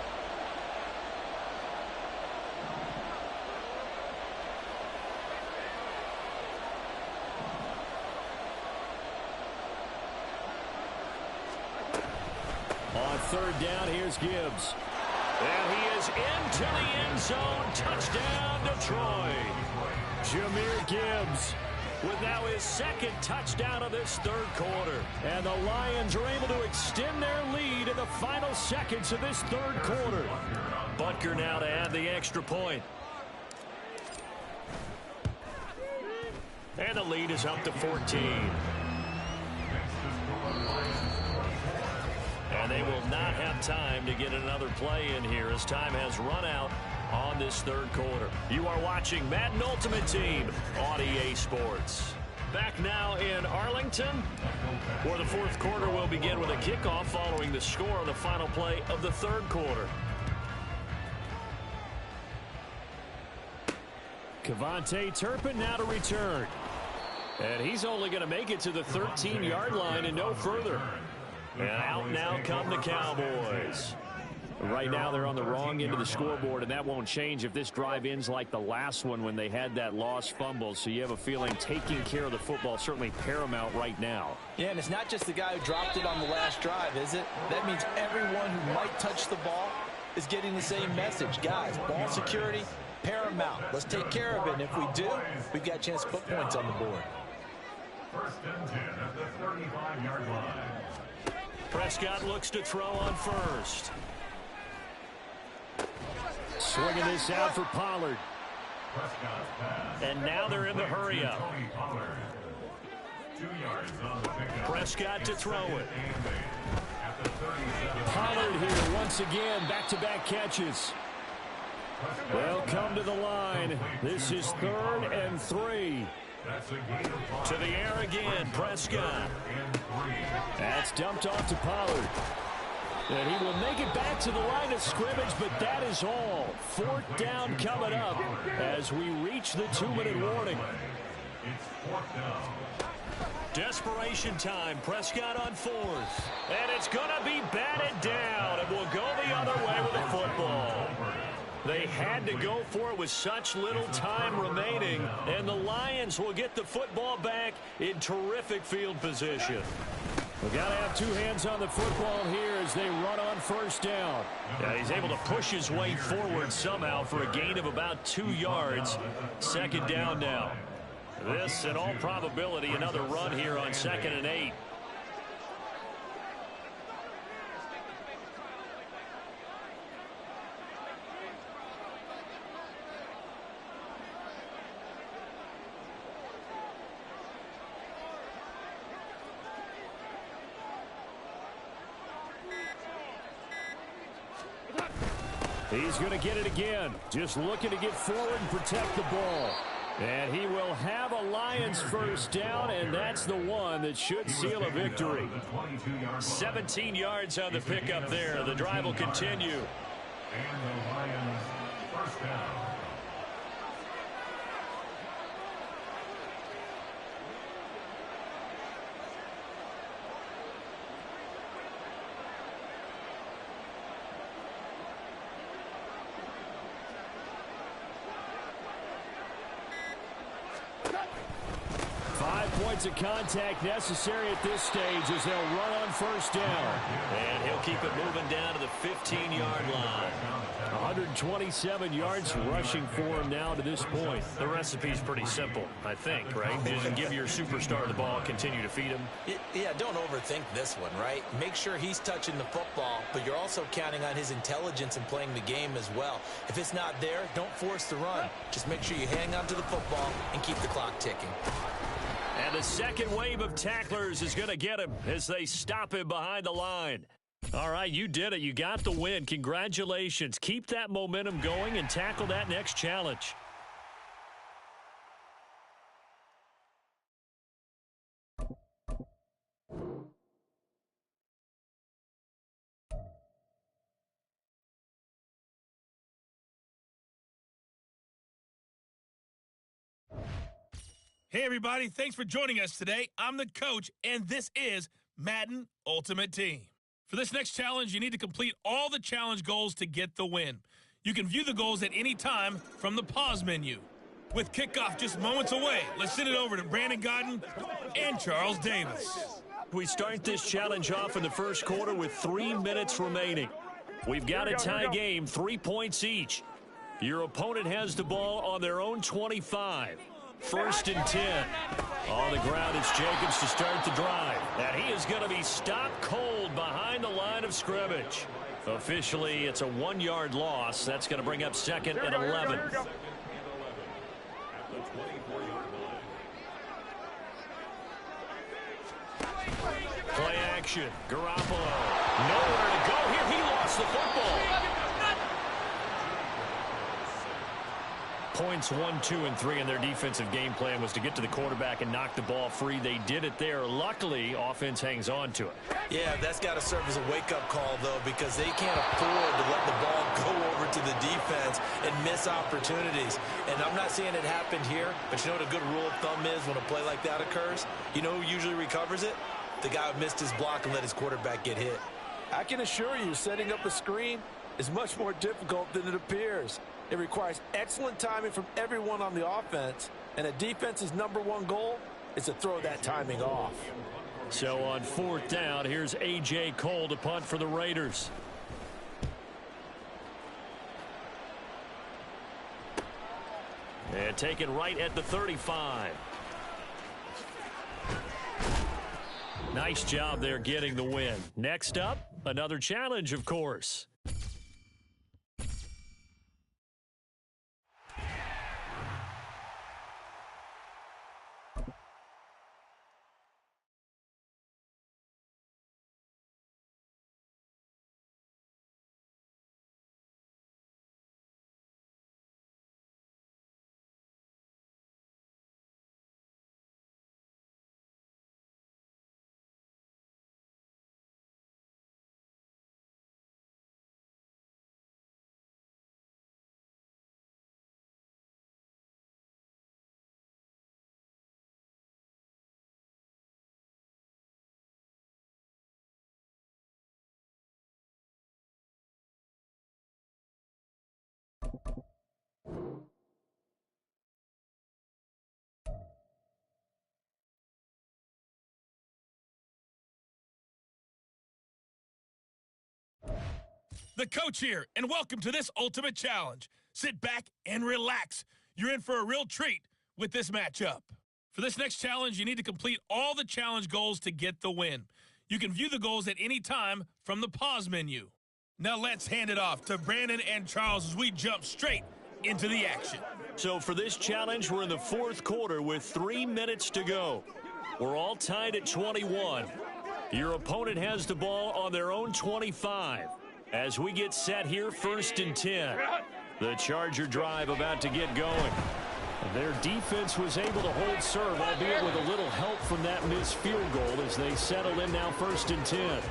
On 3rd down, here's Gibbs. And he is into the end zone. Touchdown, Detroit. Jahmyr Gibbs with now his 2nd touchdown of this 3rd quarter. And the Lions are able to extend their lead in the final seconds of this 3rd quarter. Butker now to add the extra point. And the lead is up to 14. And they will not have time to get another play in here as time has run out on this 3rd quarter. You are watching Madden Ultimate Team on EA Sports. Back now in Arlington, where the 4th quarter will begin with a kickoff following the score on the final play of the 3rd quarter. Kevontae Turpin now to return. And he's only going to make it to the 13-yard line and no further. And out now come the Cowboys. Right now they're on the wrong end of the scoreboard, and that won't change if this drive ends like the last one when they had that lost fumble. So you have a feeling taking care of the football certainly paramount right now. Yeah, and it's not just the guy who dropped it on the last drive, is it? That means everyone who might touch the ball is getting the same message. Guys, ball security, paramount. Let's take care of it, and if we do, we've got a chance to put points on the board. 1st and 10 at the 35-yard line. Prescott looks to throw on 1st. Swinging this out for Pollard. And now they're in the hurry-up. 2 yards on the pickup. Prescott to throw it. Pollard here once again, back-to-back catches. They'll come to the line. This is 3rd and 3. To the air again, Prescott. That's dumped off to Pollard. And he will make it back to the line of scrimmage, but that is all. 4th down coming up as we reach the 2-minute warning. Desperation time. Prescott on 4th. And it's going to be batted down. It will go the other way with the football. They had to go for it with such little time remaining, and the Lions will get the football back in terrific field position. We've got to have 2 hands on the football here as they run on 1st down. Yeah, he's able to push his way forward somehow for a gain of about 2 yards. 2nd down now. This, in all probability, another run here on 2nd and 8. He's going to get it again. Just looking to get forward and protect the ball. And he will have a Lions first down, and that's the one that should seal a victory. 17 yards on the pickup there. The drive will continue. And the Lions first down. Of contact necessary at this stage as they'll run on first down. And he'll keep it moving down to the 15-yard line. 127 yards rushing for him now to this point. The recipe's pretty simple, I think, right? Just give your superstar the ball, continue to feed him. Yeah, don't overthink this one, right? Make sure he's touching the football, but you're also counting on his intelligence in playing the game as well. If it's not there, don't force the run. Just make sure you hang on to the football and keep the clock ticking. And the second wave of tacklers is going to get him as they stop him behind the line. All right, you did it. You got the win. Congratulations. Keep that momentum going and tackle that next challenge. Hey, everybody. Thanks for joining us today. I'm the coach, and this is Madden Ultimate Team. For this next challenge, you need to complete all the challenge goals to get the win. You can view the goals at any time from the pause menu. With kickoff just moments away, let's send it over to Brandon Godden and Charles Davis. We start this challenge off in the first quarter with 3 minutes remaining. We've got a tie game, 3 points each. Your opponent has the ball on their own 25. 1st and 10. On the ground, it's Jacobs to start the drive. And he is going to be stopped cold behind the line of scrimmage. Officially, it's a 1-yard loss. That's going to bring up 2nd and 11. Play action. Garoppolo. Nowhere to go here. He lost the football. Points 1, 2, and 3 in their defensive game plan was to get to the quarterback and knock the ball free. They did it there. Luckily, offense hangs on to it. Yeah, that's got to serve as a wake-up call, though, because they can't afford to let the ball go over to the defense and miss opportunities. And I'm not saying it happened here, but you know what a good rule of thumb is when a play like that occurs? You know who usually recovers it? The guy who missed his block and let his quarterback get hit. I can assure you, setting up a screen is much more difficult than it appears. It requires excellent timing from everyone on the offense, and a defense's #1 goal is to throw that timing off. So on 4th down, here's A.J. Cole to punt for the Raiders. And taken right at the 35. Nice job there getting the win. Next up, another challenge, of course. The coach here, and welcome to this Ultimate Challenge. Sit back and relax. You're in for a real treat with this matchup. For this next challenge, you need to complete all the challenge goals to get the win. You can view the goals at any time from the pause menu. Now let's hand it off to Brandon and Charles as we jump straight into the action. So for this challenge, we're in the 4th quarter with 3 minutes to go. We're all tied at 21. Your opponent has the ball on their own 25. As we get set here, 1st and 10. The Charger drive about to get going. Their defense was able to hold serve, albeit with a little help from that missed field goal as they settle in now 1st and 10.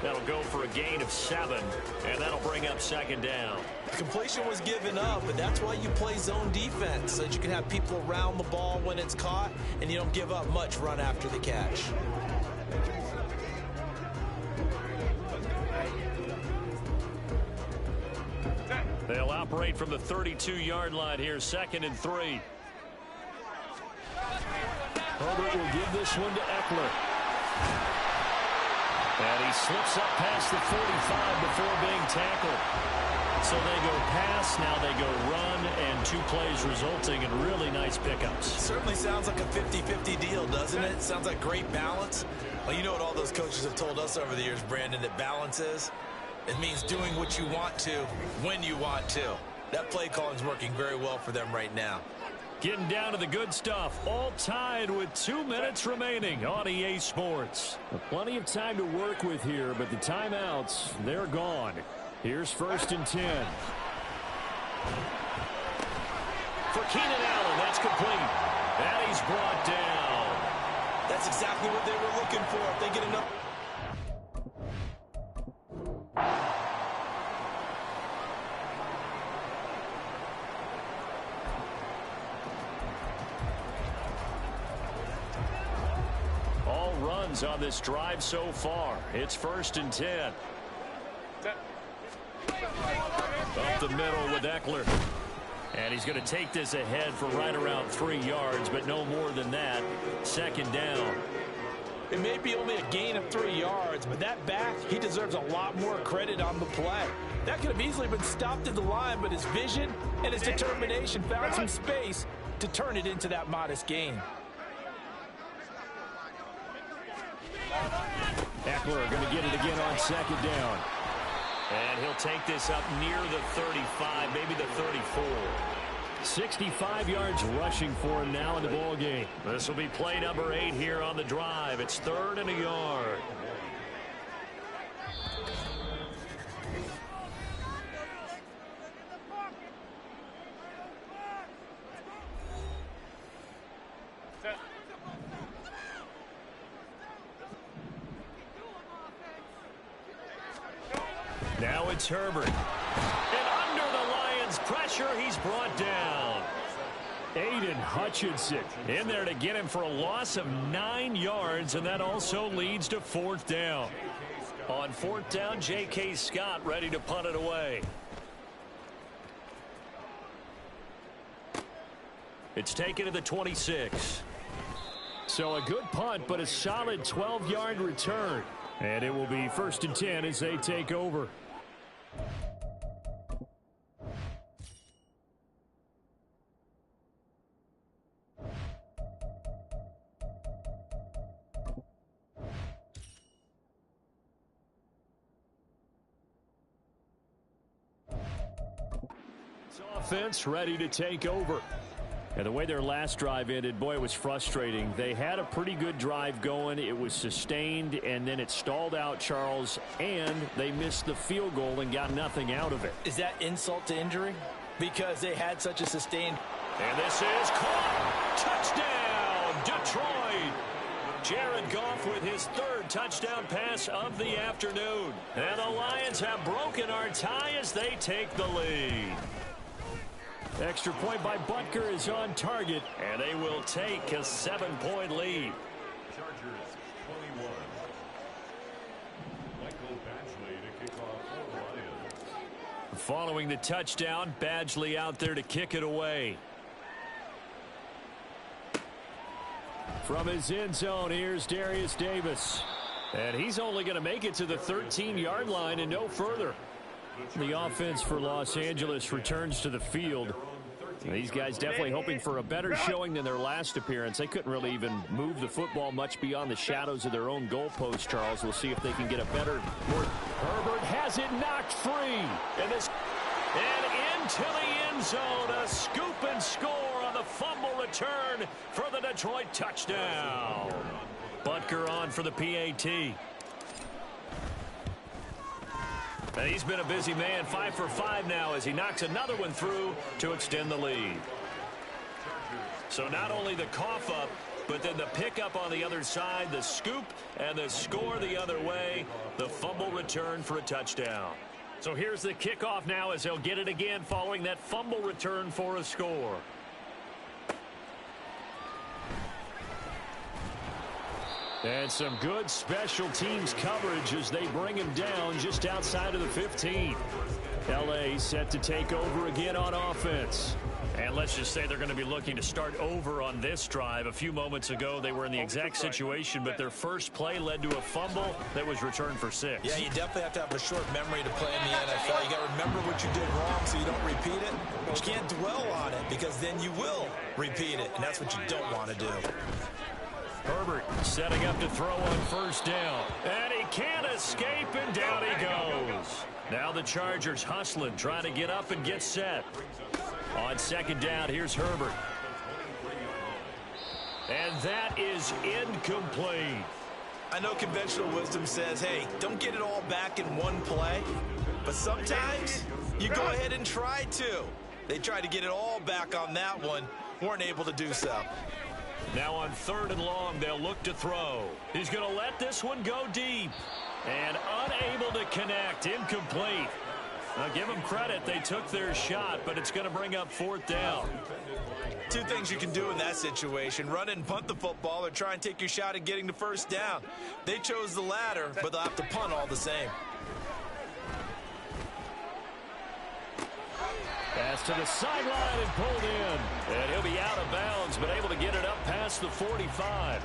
That'll go for a gain of 7, and that'll bring up 2nd down. The completion was given up, but that's why you play zone defense, so that you can have people around the ball when it's caught, and you don't give up much run after the catch. They'll operate from the 32-yard line here, 2nd and 3. Herbert will give this one to Eckler. And he slips up past the 45 before being tackled. So they go pass, now they go run, and 2 plays resulting in really nice pickups. Certainly sounds like a 50-50 deal, doesn't it? Sounds like great balance. Well, you know what all those coaches have told us over the years, Brandon, that balance is? It means doing what you want to, when you want to. That play calling is working very well for them right now. Getting down to the good stuff, all tied with 2 minutes remaining on EA Sports. Plenty of time to work with here, but the timeouts, they're gone. Here's 1st and 10. For Keenan Allen, that's complete. And he's brought down. That's exactly what they were looking for. If they get enough. All runs on this drive so far. It's 1st and 10. Up the middle with Eckler. And he's going to take this ahead for right around 3 yards, but no more than that. 2nd down. It may be only a gain of 3 yards, but that back, he deserves a lot more credit on the play. That could have easily been stopped at the line, but his vision and his determination found some space to turn it into that modest gain. Eckler going to get it again on 2nd down. And he'll take this up near the 35, maybe the 34. 65 yards rushing for him now in the ball game. This will be play number 8 here on the drive. It's 3rd and a yard. Now it's Herbert. And under the Lions' pressure, he's brought down. Aiden Hutchinson in there to get him for a loss of 9 yards, and that also leads to 4th down. On 4th down, J.K. Scott ready to punt it away. It's taken to the 26. So a good punt, but a solid 12-yard return. And it will be 1st and 10 as they take over. Offense ready to take over. And the way their last drive ended, boy, it was frustrating. They had a pretty good drive going. It was sustained, and then it stalled out, Charles, and they missed the field goal and got nothing out of it. Is that insult to injury? Because they had such a sustained... And this is caught. Touchdown, Detroit. Jared Goff with his 3rd touchdown pass of the afternoon. And the Lions have broken our tie as they take the lead. Extra point by Butker is on target, and they will take a 7-point lead. Chargers 21. Michael Badgley to kick off for the Lions. Following the touchdown, Badgley out there to kick it away. From his end zone, here's Darius Davis. And he's only going to make it to the 13-yard line and no further. The offense for Los Angeles returns to the field. These guys definitely hoping for a better showing than their last appearance. They couldn't really even move the football much beyond the shadows of their own goalpost, Charles. We'll see if they can get a better... Herbert has it knocked free. And into the end zone, a scoop and score on the fumble return for the Detroit touchdown. Butker on for the PAT. And he's been a busy man, 5 for 5 now as he knocks another one through to extend the lead. So not only the cough up, but then the pickup on the other side, the scoop, and the score the other way, the fumble return for a touchdown. So here's the kickoff now as they'll get it again following that fumble return for a score. And some good special teams coverage as they bring him down just outside of the 15. L.A. set to take over again on offense. And let's just say they're going to be looking to start over on this drive. A few moments ago, they were in the exact situation, but their first play led to a fumble that was returned for 6. Yeah, you definitely have to have a short memory to play in the NFL. You got to remember what you did wrong so you don't repeat it. But you can't dwell on it because then you will repeat it, and that's what you don't want to do. Herbert setting up to throw on first down. And he can't escape, and down he goes. Now the Chargers hustling, trying to get up and get set. On second down, here's Herbert. And that is incomplete. I know conventional wisdom says, hey, don't get it all back in one play. But sometimes you go ahead and try to. They tried to get it all back on that one. Weren't able to do so. Now on 3rd and long, they'll look to throw. He's going to let this one go deep. And unable to connect. Incomplete. Now give them credit. They took their shot, but it's going to bring up 4th down. Two things you can do in that situation. Run and punt the football or try and take your shot at getting the first down. They chose the latter, but they'll have to punt all the same. Pass to the sideline and pulled in. And he'll be out of bounds, but able to get it up past the 45.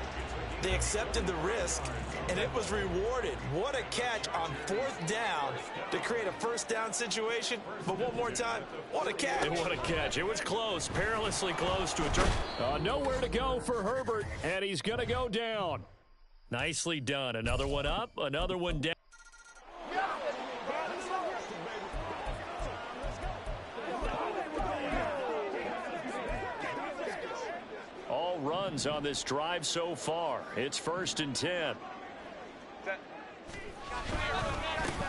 They accepted the risk, and it was rewarded. What a catch on 4th down to create a first down situation. But one more time, what a catch. And what a catch. It was close, perilously close to a turn. Nowhere to go for Herbert, and he's going to go down. Nicely done. Another one up, another one down. Runs on this drive so far. It's 1st and 10.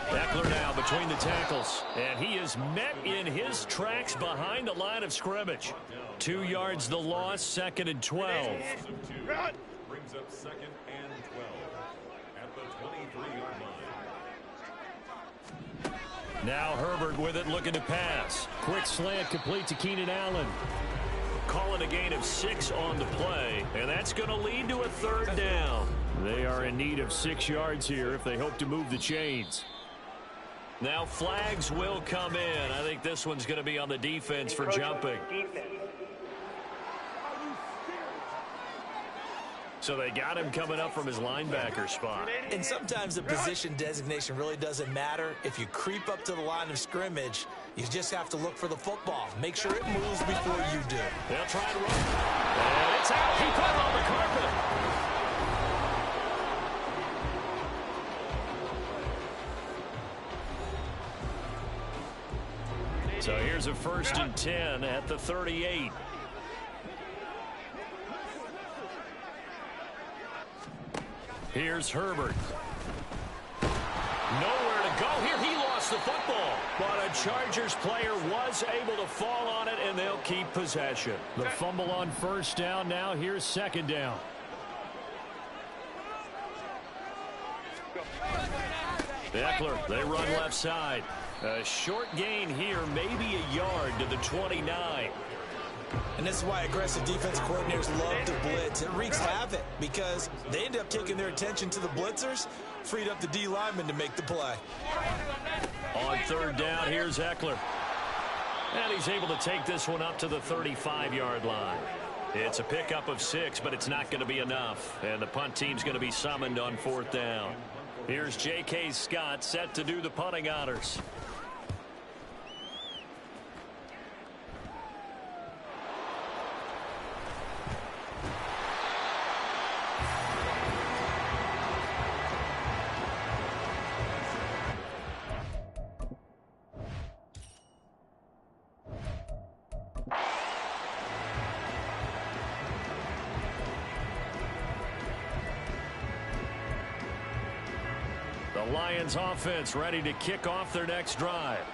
Eckler now between the tackles, and he is met in his tracks behind the line of scrimmage. 2 yards the loss, 2nd and 12. Brings up 2nd and 12 at the 23-yard line. Now Herbert with it, looking to pass. Quick slant complete to Keenan Allen. Calling a gain of 6 on the play, and that's going to lead to a 3rd down. They are in need of 6 yards here if they hope to move the chains. Now flags will come in. I think this one's going to be on the defense for jumping. So they got him coming up from his linebacker spot. And sometimes the position designation really doesn't matter. If you creep up to the line of scrimmage, you just have to look for the football. Make sure it moves before you do. They'll try and run. And it's out. He put it on the carpet. So here's a 1st and 10 at the 38. Here's Herbert. Nowhere to go here. He lost the football. But a Chargers player was able to fall on it, and they'll keep possession. The fumble on 1st down. Now here's 2nd down. Eckler, they run left side. A short gain here, maybe a yard to the 29. And this is why aggressive defense coordinators love to blitz. It wreaks havoc because they end up taking their attention to the blitzers, freed up the D lineman to make the play. On 3rd down, here's Eckler. And he's able to take this one up to the 35-yard line. It's a pickup of 6, but it's not going to be enough. And the punt team's going to be summoned on 4th down. Here's J.K. Scott set to do the punting honors. The The Lions offense ready to kick off their next drive.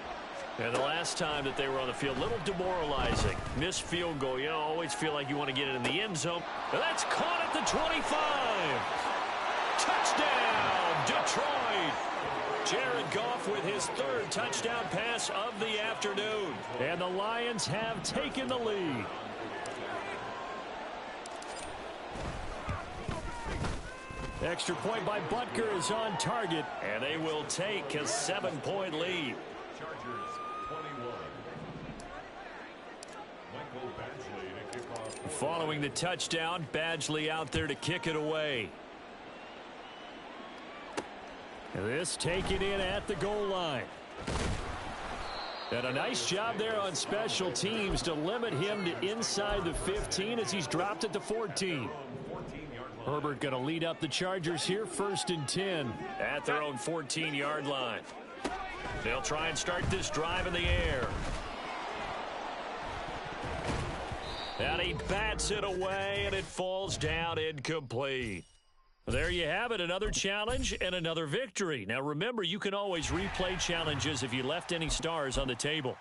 And the last time that they were on the field, a little demoralizing. Missed field goal. You always feel like you want to get it in the end zone. And that's caught at the 25. Touchdown, Detroit. Jared Goff with his third touchdown pass of the afternoon. And the Lions have taken the lead. Extra point by Butker is on target. And they will take a 7-point lead. Chargers 21. Michael Badgley to kick off. Following the touchdown, Badgley out there to kick it away. This taken in at the goal line. And a nice job there on special teams to limit him to inside the 15 as he's dropped at the 14. Herbert going to lead up the Chargers here, 1st and 10. At their own 14-yard line. They'll try and start this drive in the air. And he bats it away, and it falls down incomplete. There you have it, another challenge and another victory. Now remember, you can always replay challenges if you left any stars on the table.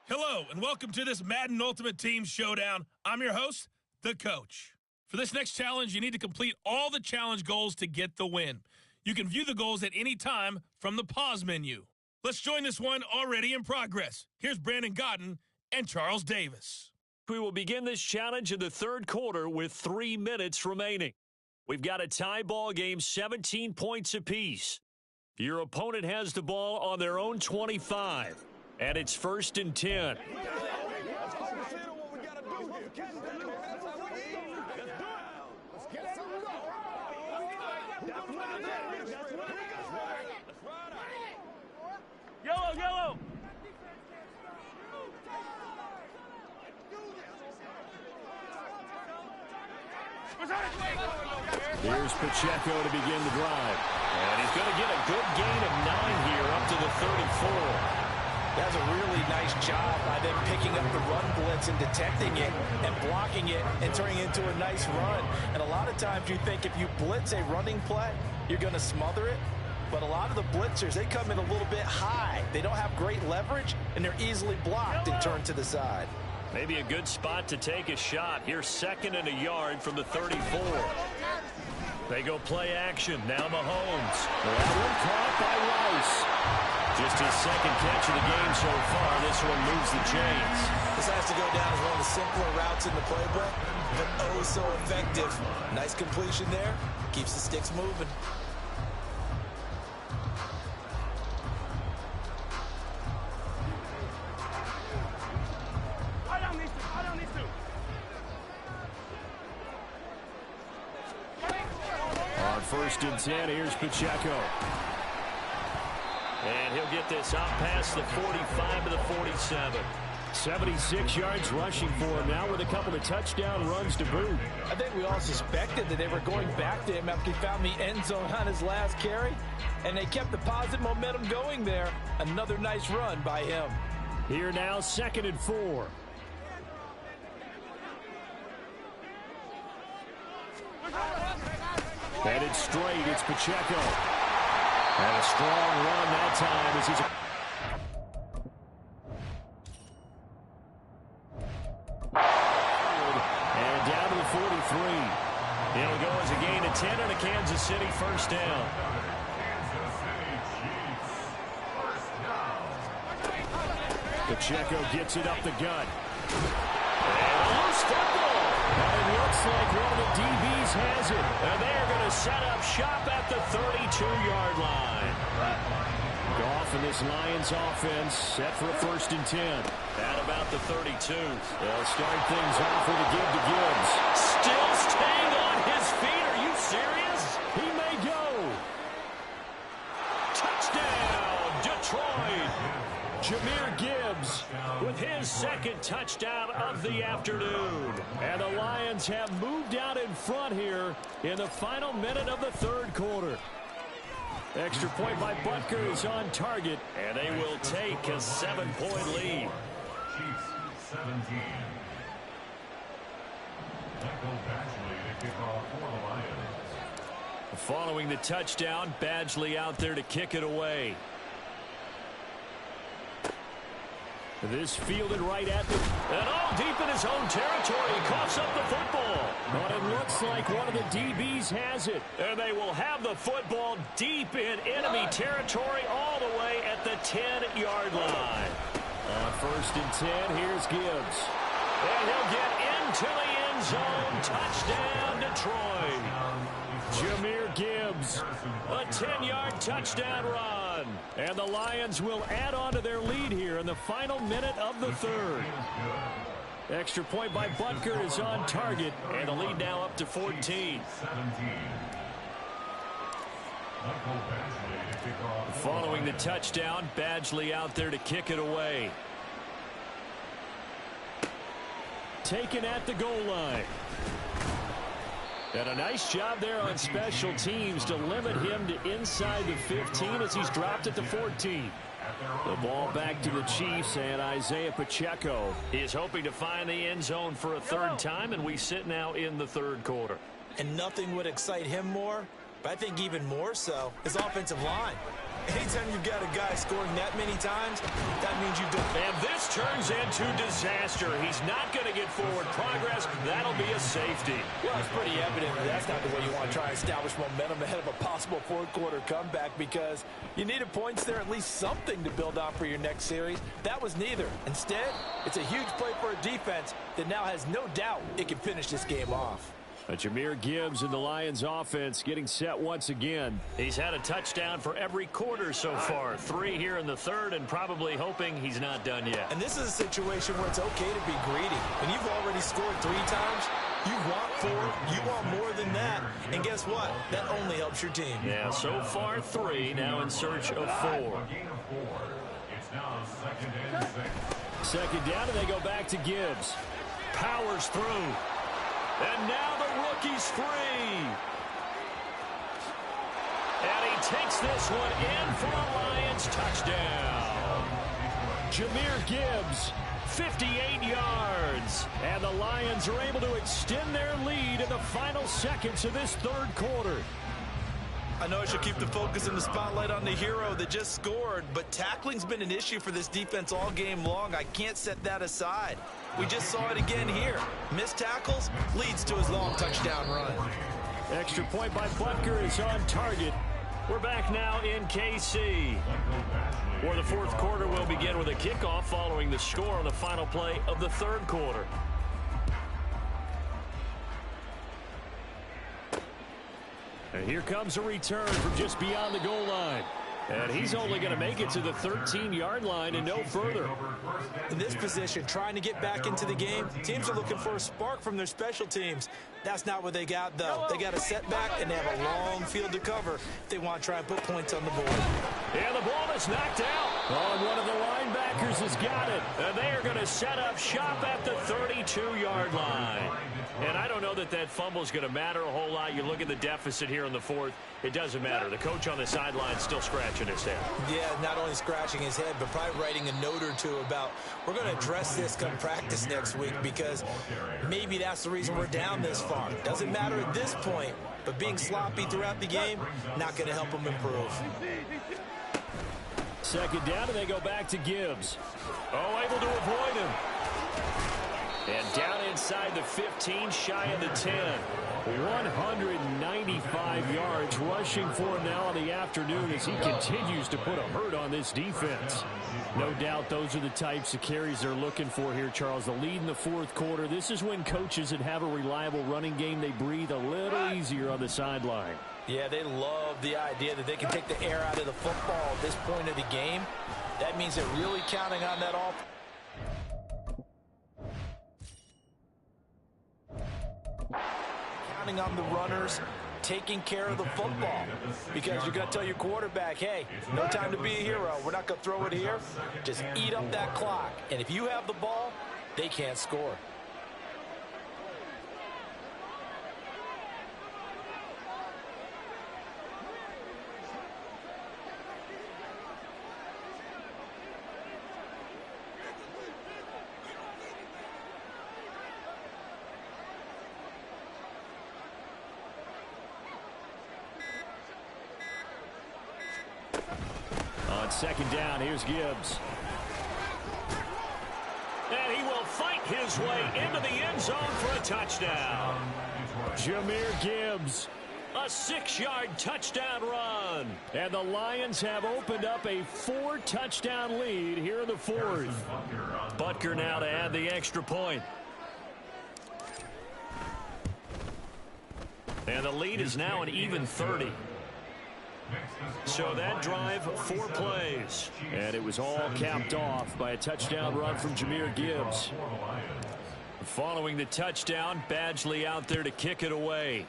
Hello, and welcome to this Madden Ultimate Team Showdown. I'm your host, the Coach. For this next challenge, you need to complete all the challenge goals to get the win. You can view the goals at any time from the pause menu. Let's join this one already in progress. Here's Brandon Godden and Charles Davis. We will begin this challenge in the third quarter with 3 minutes remaining. We've got a tie ball game, 17 points apiece. Your opponent has the ball on their own 25, and it's 1st and 10. Yellow! Here's Pacheco to begin the drive. And he's going to get a good gain of 9 here up to the 34. That's a really nice job by them picking up the run blitz and detecting it and blocking it and turning it into a nice run. And a lot of times you think if you blitz a running play, you're going to smother it. But a lot of the blitzers, they come in a little bit high. They don't have great leverage, and they're easily blocked and turned to the side. Maybe a good spot to take a shot. Here's 2nd and a yard from the 34. They go play action. Now Mahomes. That one caught by Rice. Just his 2nd catch of the game so far. This one moves the chains. This has to go down as one of the simpler routes in the playbook, but oh so effective. Nice completion there. Keeps the sticks moving. On 1st and 10, here's Pacheco. And he'll get this out past the 45 to the 47. 76 yards rushing for him now with a couple of touchdown runs to boot. I think we all suspected that they were going back to him after he found the end zone on his last carry, and they kept the positive momentum going there. Another nice run by him. Here now, 2nd and 4. Headed straight, it's Pacheco. And a strong run that time as he's... And down to the 43. It'll go as a gain of 10 and a Kansas City 1st down. Pacheco gets it up the gut. And a loose football. And it looks like one of the DBs has it. And they're going to set up shop at the 32-yard line. Goff and this Lions offense set for a 1st and 10. At about the 32. They'll start things off with a give to Gibbs. Still staying on his feet. Are you serious? He may go. Touchdown, Detroit. Jahmyr Gibbs with his 2nd touchdown of the afternoon. And the Lions have moved out in front here in the final minute of the 3rd quarter. Extra point by Butker is on target. And they will take a 7-point lead. Chiefs 17. Michael Badgley to kick off for the Lions. Following the touchdown, Badgley out there to kick it away. This fielded right at the... And all deep in his own territory. He coughs up the football. But it looks like one of the DBs has it. And they will have the football deep in enemy territory all the way at the 10-yard line. On 1st and 10, here's Gibbs. And he'll get into the end zone. Touchdown, Detroit. Jahmyr Gibbs, a 10-yard touchdown run. And the Lions will add on to their lead here in the final minute of the third. Extra point by Butker is on target. And the lead now up to 14. Following the touchdown, Badgley out there to kick it away. Taken at the goal line. And a nice job there on special teams to limit him to inside the 15 as he's dropped at the 14. The ball back to the Chiefs, and Isaiah Pacheco is hoping to find the end zone for a third time, and we sit now in the third quarter. And nothing would excite him more, but I think even more so, his offensive line. Anytime you've got a guy scoring that many times, that means you've done. And this turns into disaster. He's not going to get forward progress. That'll be a safety. Well, it's pretty evident that's not the way you want to try and establish momentum ahead of a possible fourth-quarter comeback because you needed points there, at least something to build on for your next series. That was neither. Instead, it's a huge play for a defense that now has no doubt it can finish this game off. Jahmyr Gibbs and the Lions offense getting set once again. He's had a touchdown for every quarter so far. 3 here in the third and probably hoping he's not done yet. And this is a situation where it's okay to be greedy. When you've already scored 3 times, you want 4, you want more than that. And guess what? That only helps your team. Yeah, so far 3, now in search of 4. It's now 2nd and 6. Second down, and they go back to Gibbs. Powers through. And now the rookie's free. And he takes this one in for a Lions touchdown. Jahmyr Gibbs, 58 yards. And the Lions are able to extend their lead in the final seconds of this third quarter. I know I should keep the focus and the spotlight on the hero that just scored, but tackling's been an issue for this defense all game long. I can't set that aside. We just saw it again here. Missed tackles leads to his long touchdown run. Extra point by Butker is on target. We're back now in KC. Where the fourth quarter will begin with a kickoff following the score on the final play of the third quarter. And here comes a return from just beyond the goal line. And he's only going to make it to the 13-yard line and no further. In this position, trying to get back into the game, teams are looking for a spark from their special teams. That's not what they got, though. They got a setback, and they have a long field to cover if they want to try and put points on the board. And the ball is knocked out. Oh, one of the linebackers has got it. And they are going to set up shop at the 32-yard line. And I don't know that that fumble is going to matter a whole lot. You look at the deficit here in the fourth. It doesn't matter. The coach on the sideline is still scratching his head. Yeah, not only scratching his head, but probably writing a note or two about we're going to address this come practice next week because maybe that's the reason we're down this far. Doesn't matter at this point, but being sloppy throughout the game, not going to help him improve. Second down, and they go back to Gibbs. Oh, able to avoid him. And down inside the 15, shy of the 10. 195 yards rushing for him now in the afternoon as he continues to put a hurt on this defense. No doubt those are the types of carries they're looking for here, Charles. The lead in the fourth quarter. This is when coaches that have a reliable running game, they breathe a little easier on the sideline. Yeah, they love the idea that they can take the air out of the football at this point of the game. That means they're really counting on that offense. Counting on the runners, taking care of the football. Because you're going to tell your quarterback, hey, no time to be a hero. We're not going to throw it here. Just eat up that clock. And if you have the ball, they can't score. On second down, here's Gibbs. And he will fight his way into the end zone for a touchdown. Jahmyr Gibbs, a 6-yard touchdown run. And the Lions have opened up a 4-touchdown lead here in the fourth. Butker now to add the extra point. And the lead is now an even 30. So that drive, 4 plays. And it was all capped off by a touchdown run from Jahmyr Gibbs. Following the touchdown, Badgley out there to kick it away.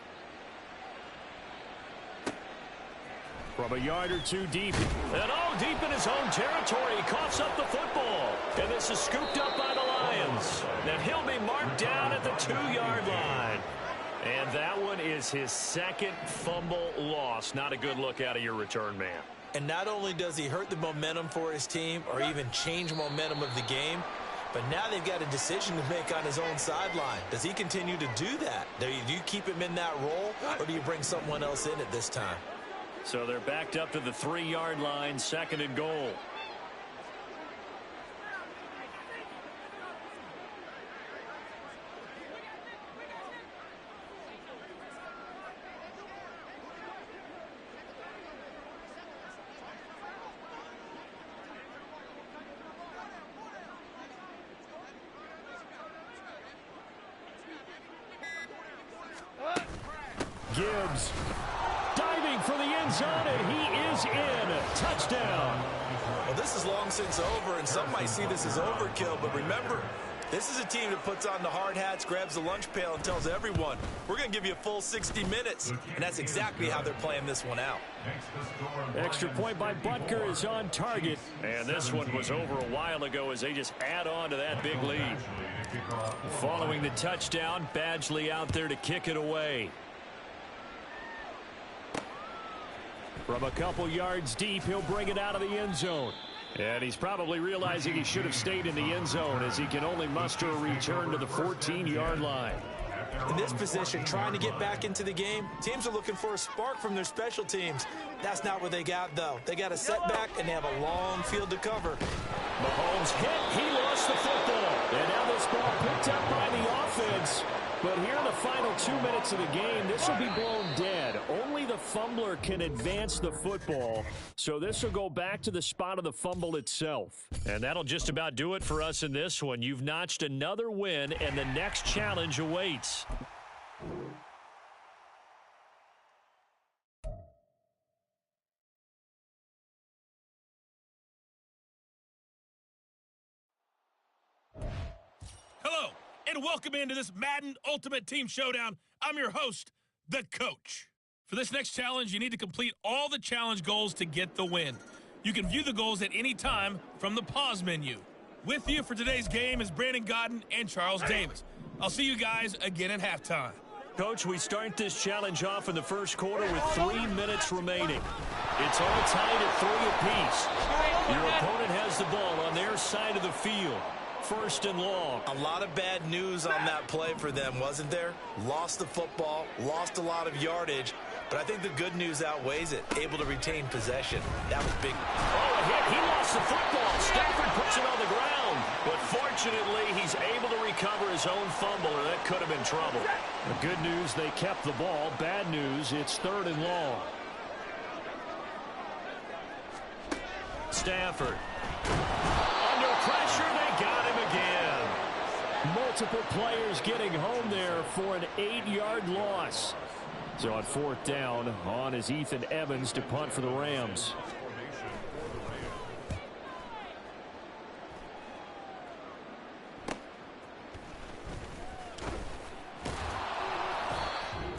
From a yard or two deep. And all deep in his own territory, he coughs up the football. And this is scooped up by the Lions. And he'll be marked down at the 2-yard line. And that one is his second fumble loss. Not a good look out of your return man. And not only does he hurt the momentum for his team or even change momentum of the game, but now they've got a decision to make on his own sideline. Does he continue to do that? Do you keep him in that role, or do you bring someone else in at this time? So they're backed up to the 3-yard line, 2nd and goal. Gibbs diving for the end zone, and he is in. Touchdown. Well, this is long since over, and some might see this as overkill, but remember, this is a team that puts on the hard hats, grabs the lunch pail, and tells everyone, we're going to give you a full 60 minutes. And that's exactly how they're playing this one out. Extra point by Butker is on target. And this one was over a while ago as they just add on to that big lead. Following the touchdown, Badgley out there to kick it away. From a couple yards deep, he'll bring it out of the end zone. And he's probably realizing he should have stayed in the end zone as he can only muster a return to the 14-yard line. In this position, trying to get back into the game, teams are looking for a spark from their special teams. That's not what they got, though. They got a setback, and they have a long field to cover. Mahomes hit. He lost the football. And now this ball picked up by the offense. But here in the final 2 minutes of the game, this will be blown dead. Only the fumbler can advance the football. So this will go back to the spot of the fumble itself. And that'll just about do it for us in this one. You've notched another win, and the next challenge awaits. Hello, and welcome into this Madden Ultimate Team Showdown. I'm your host, the Coach. For this next challenge, you need to complete all the challenge goals to get the win. You can view the goals at any time from the pause menu. With you for today's game is Brandon Godden and Charles Davis. I'll see you guys again at halftime. Coach, we start this challenge off in the first quarter with 3 minutes remaining. It's all tied at 3 apiece. Your opponent has the ball on their side of the field. 1st and long. A lot of bad news on that play for them, wasn't there? Lost the football, lost a lot of yardage, but I think the good news outweighs it. Able to retain possession. That was big. Oh, a hit. He lost the football. Stafford puts it on the ground. But fortunately, he's able to recover his own fumble, or that could have been trouble. The good news, they kept the ball. Bad news, it's 3rd and long. Stafford. Under pressure, they got him again. Multiple players getting home there for an 8-yard loss. So on 4th down, on is Ethan Evans to punt for the Rams.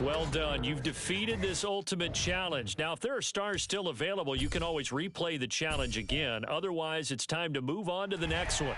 Well done. You've defeated this ultimate challenge. Now, if there are stars still available, you can always replay the challenge again. Otherwise, it's time to move on to the next one.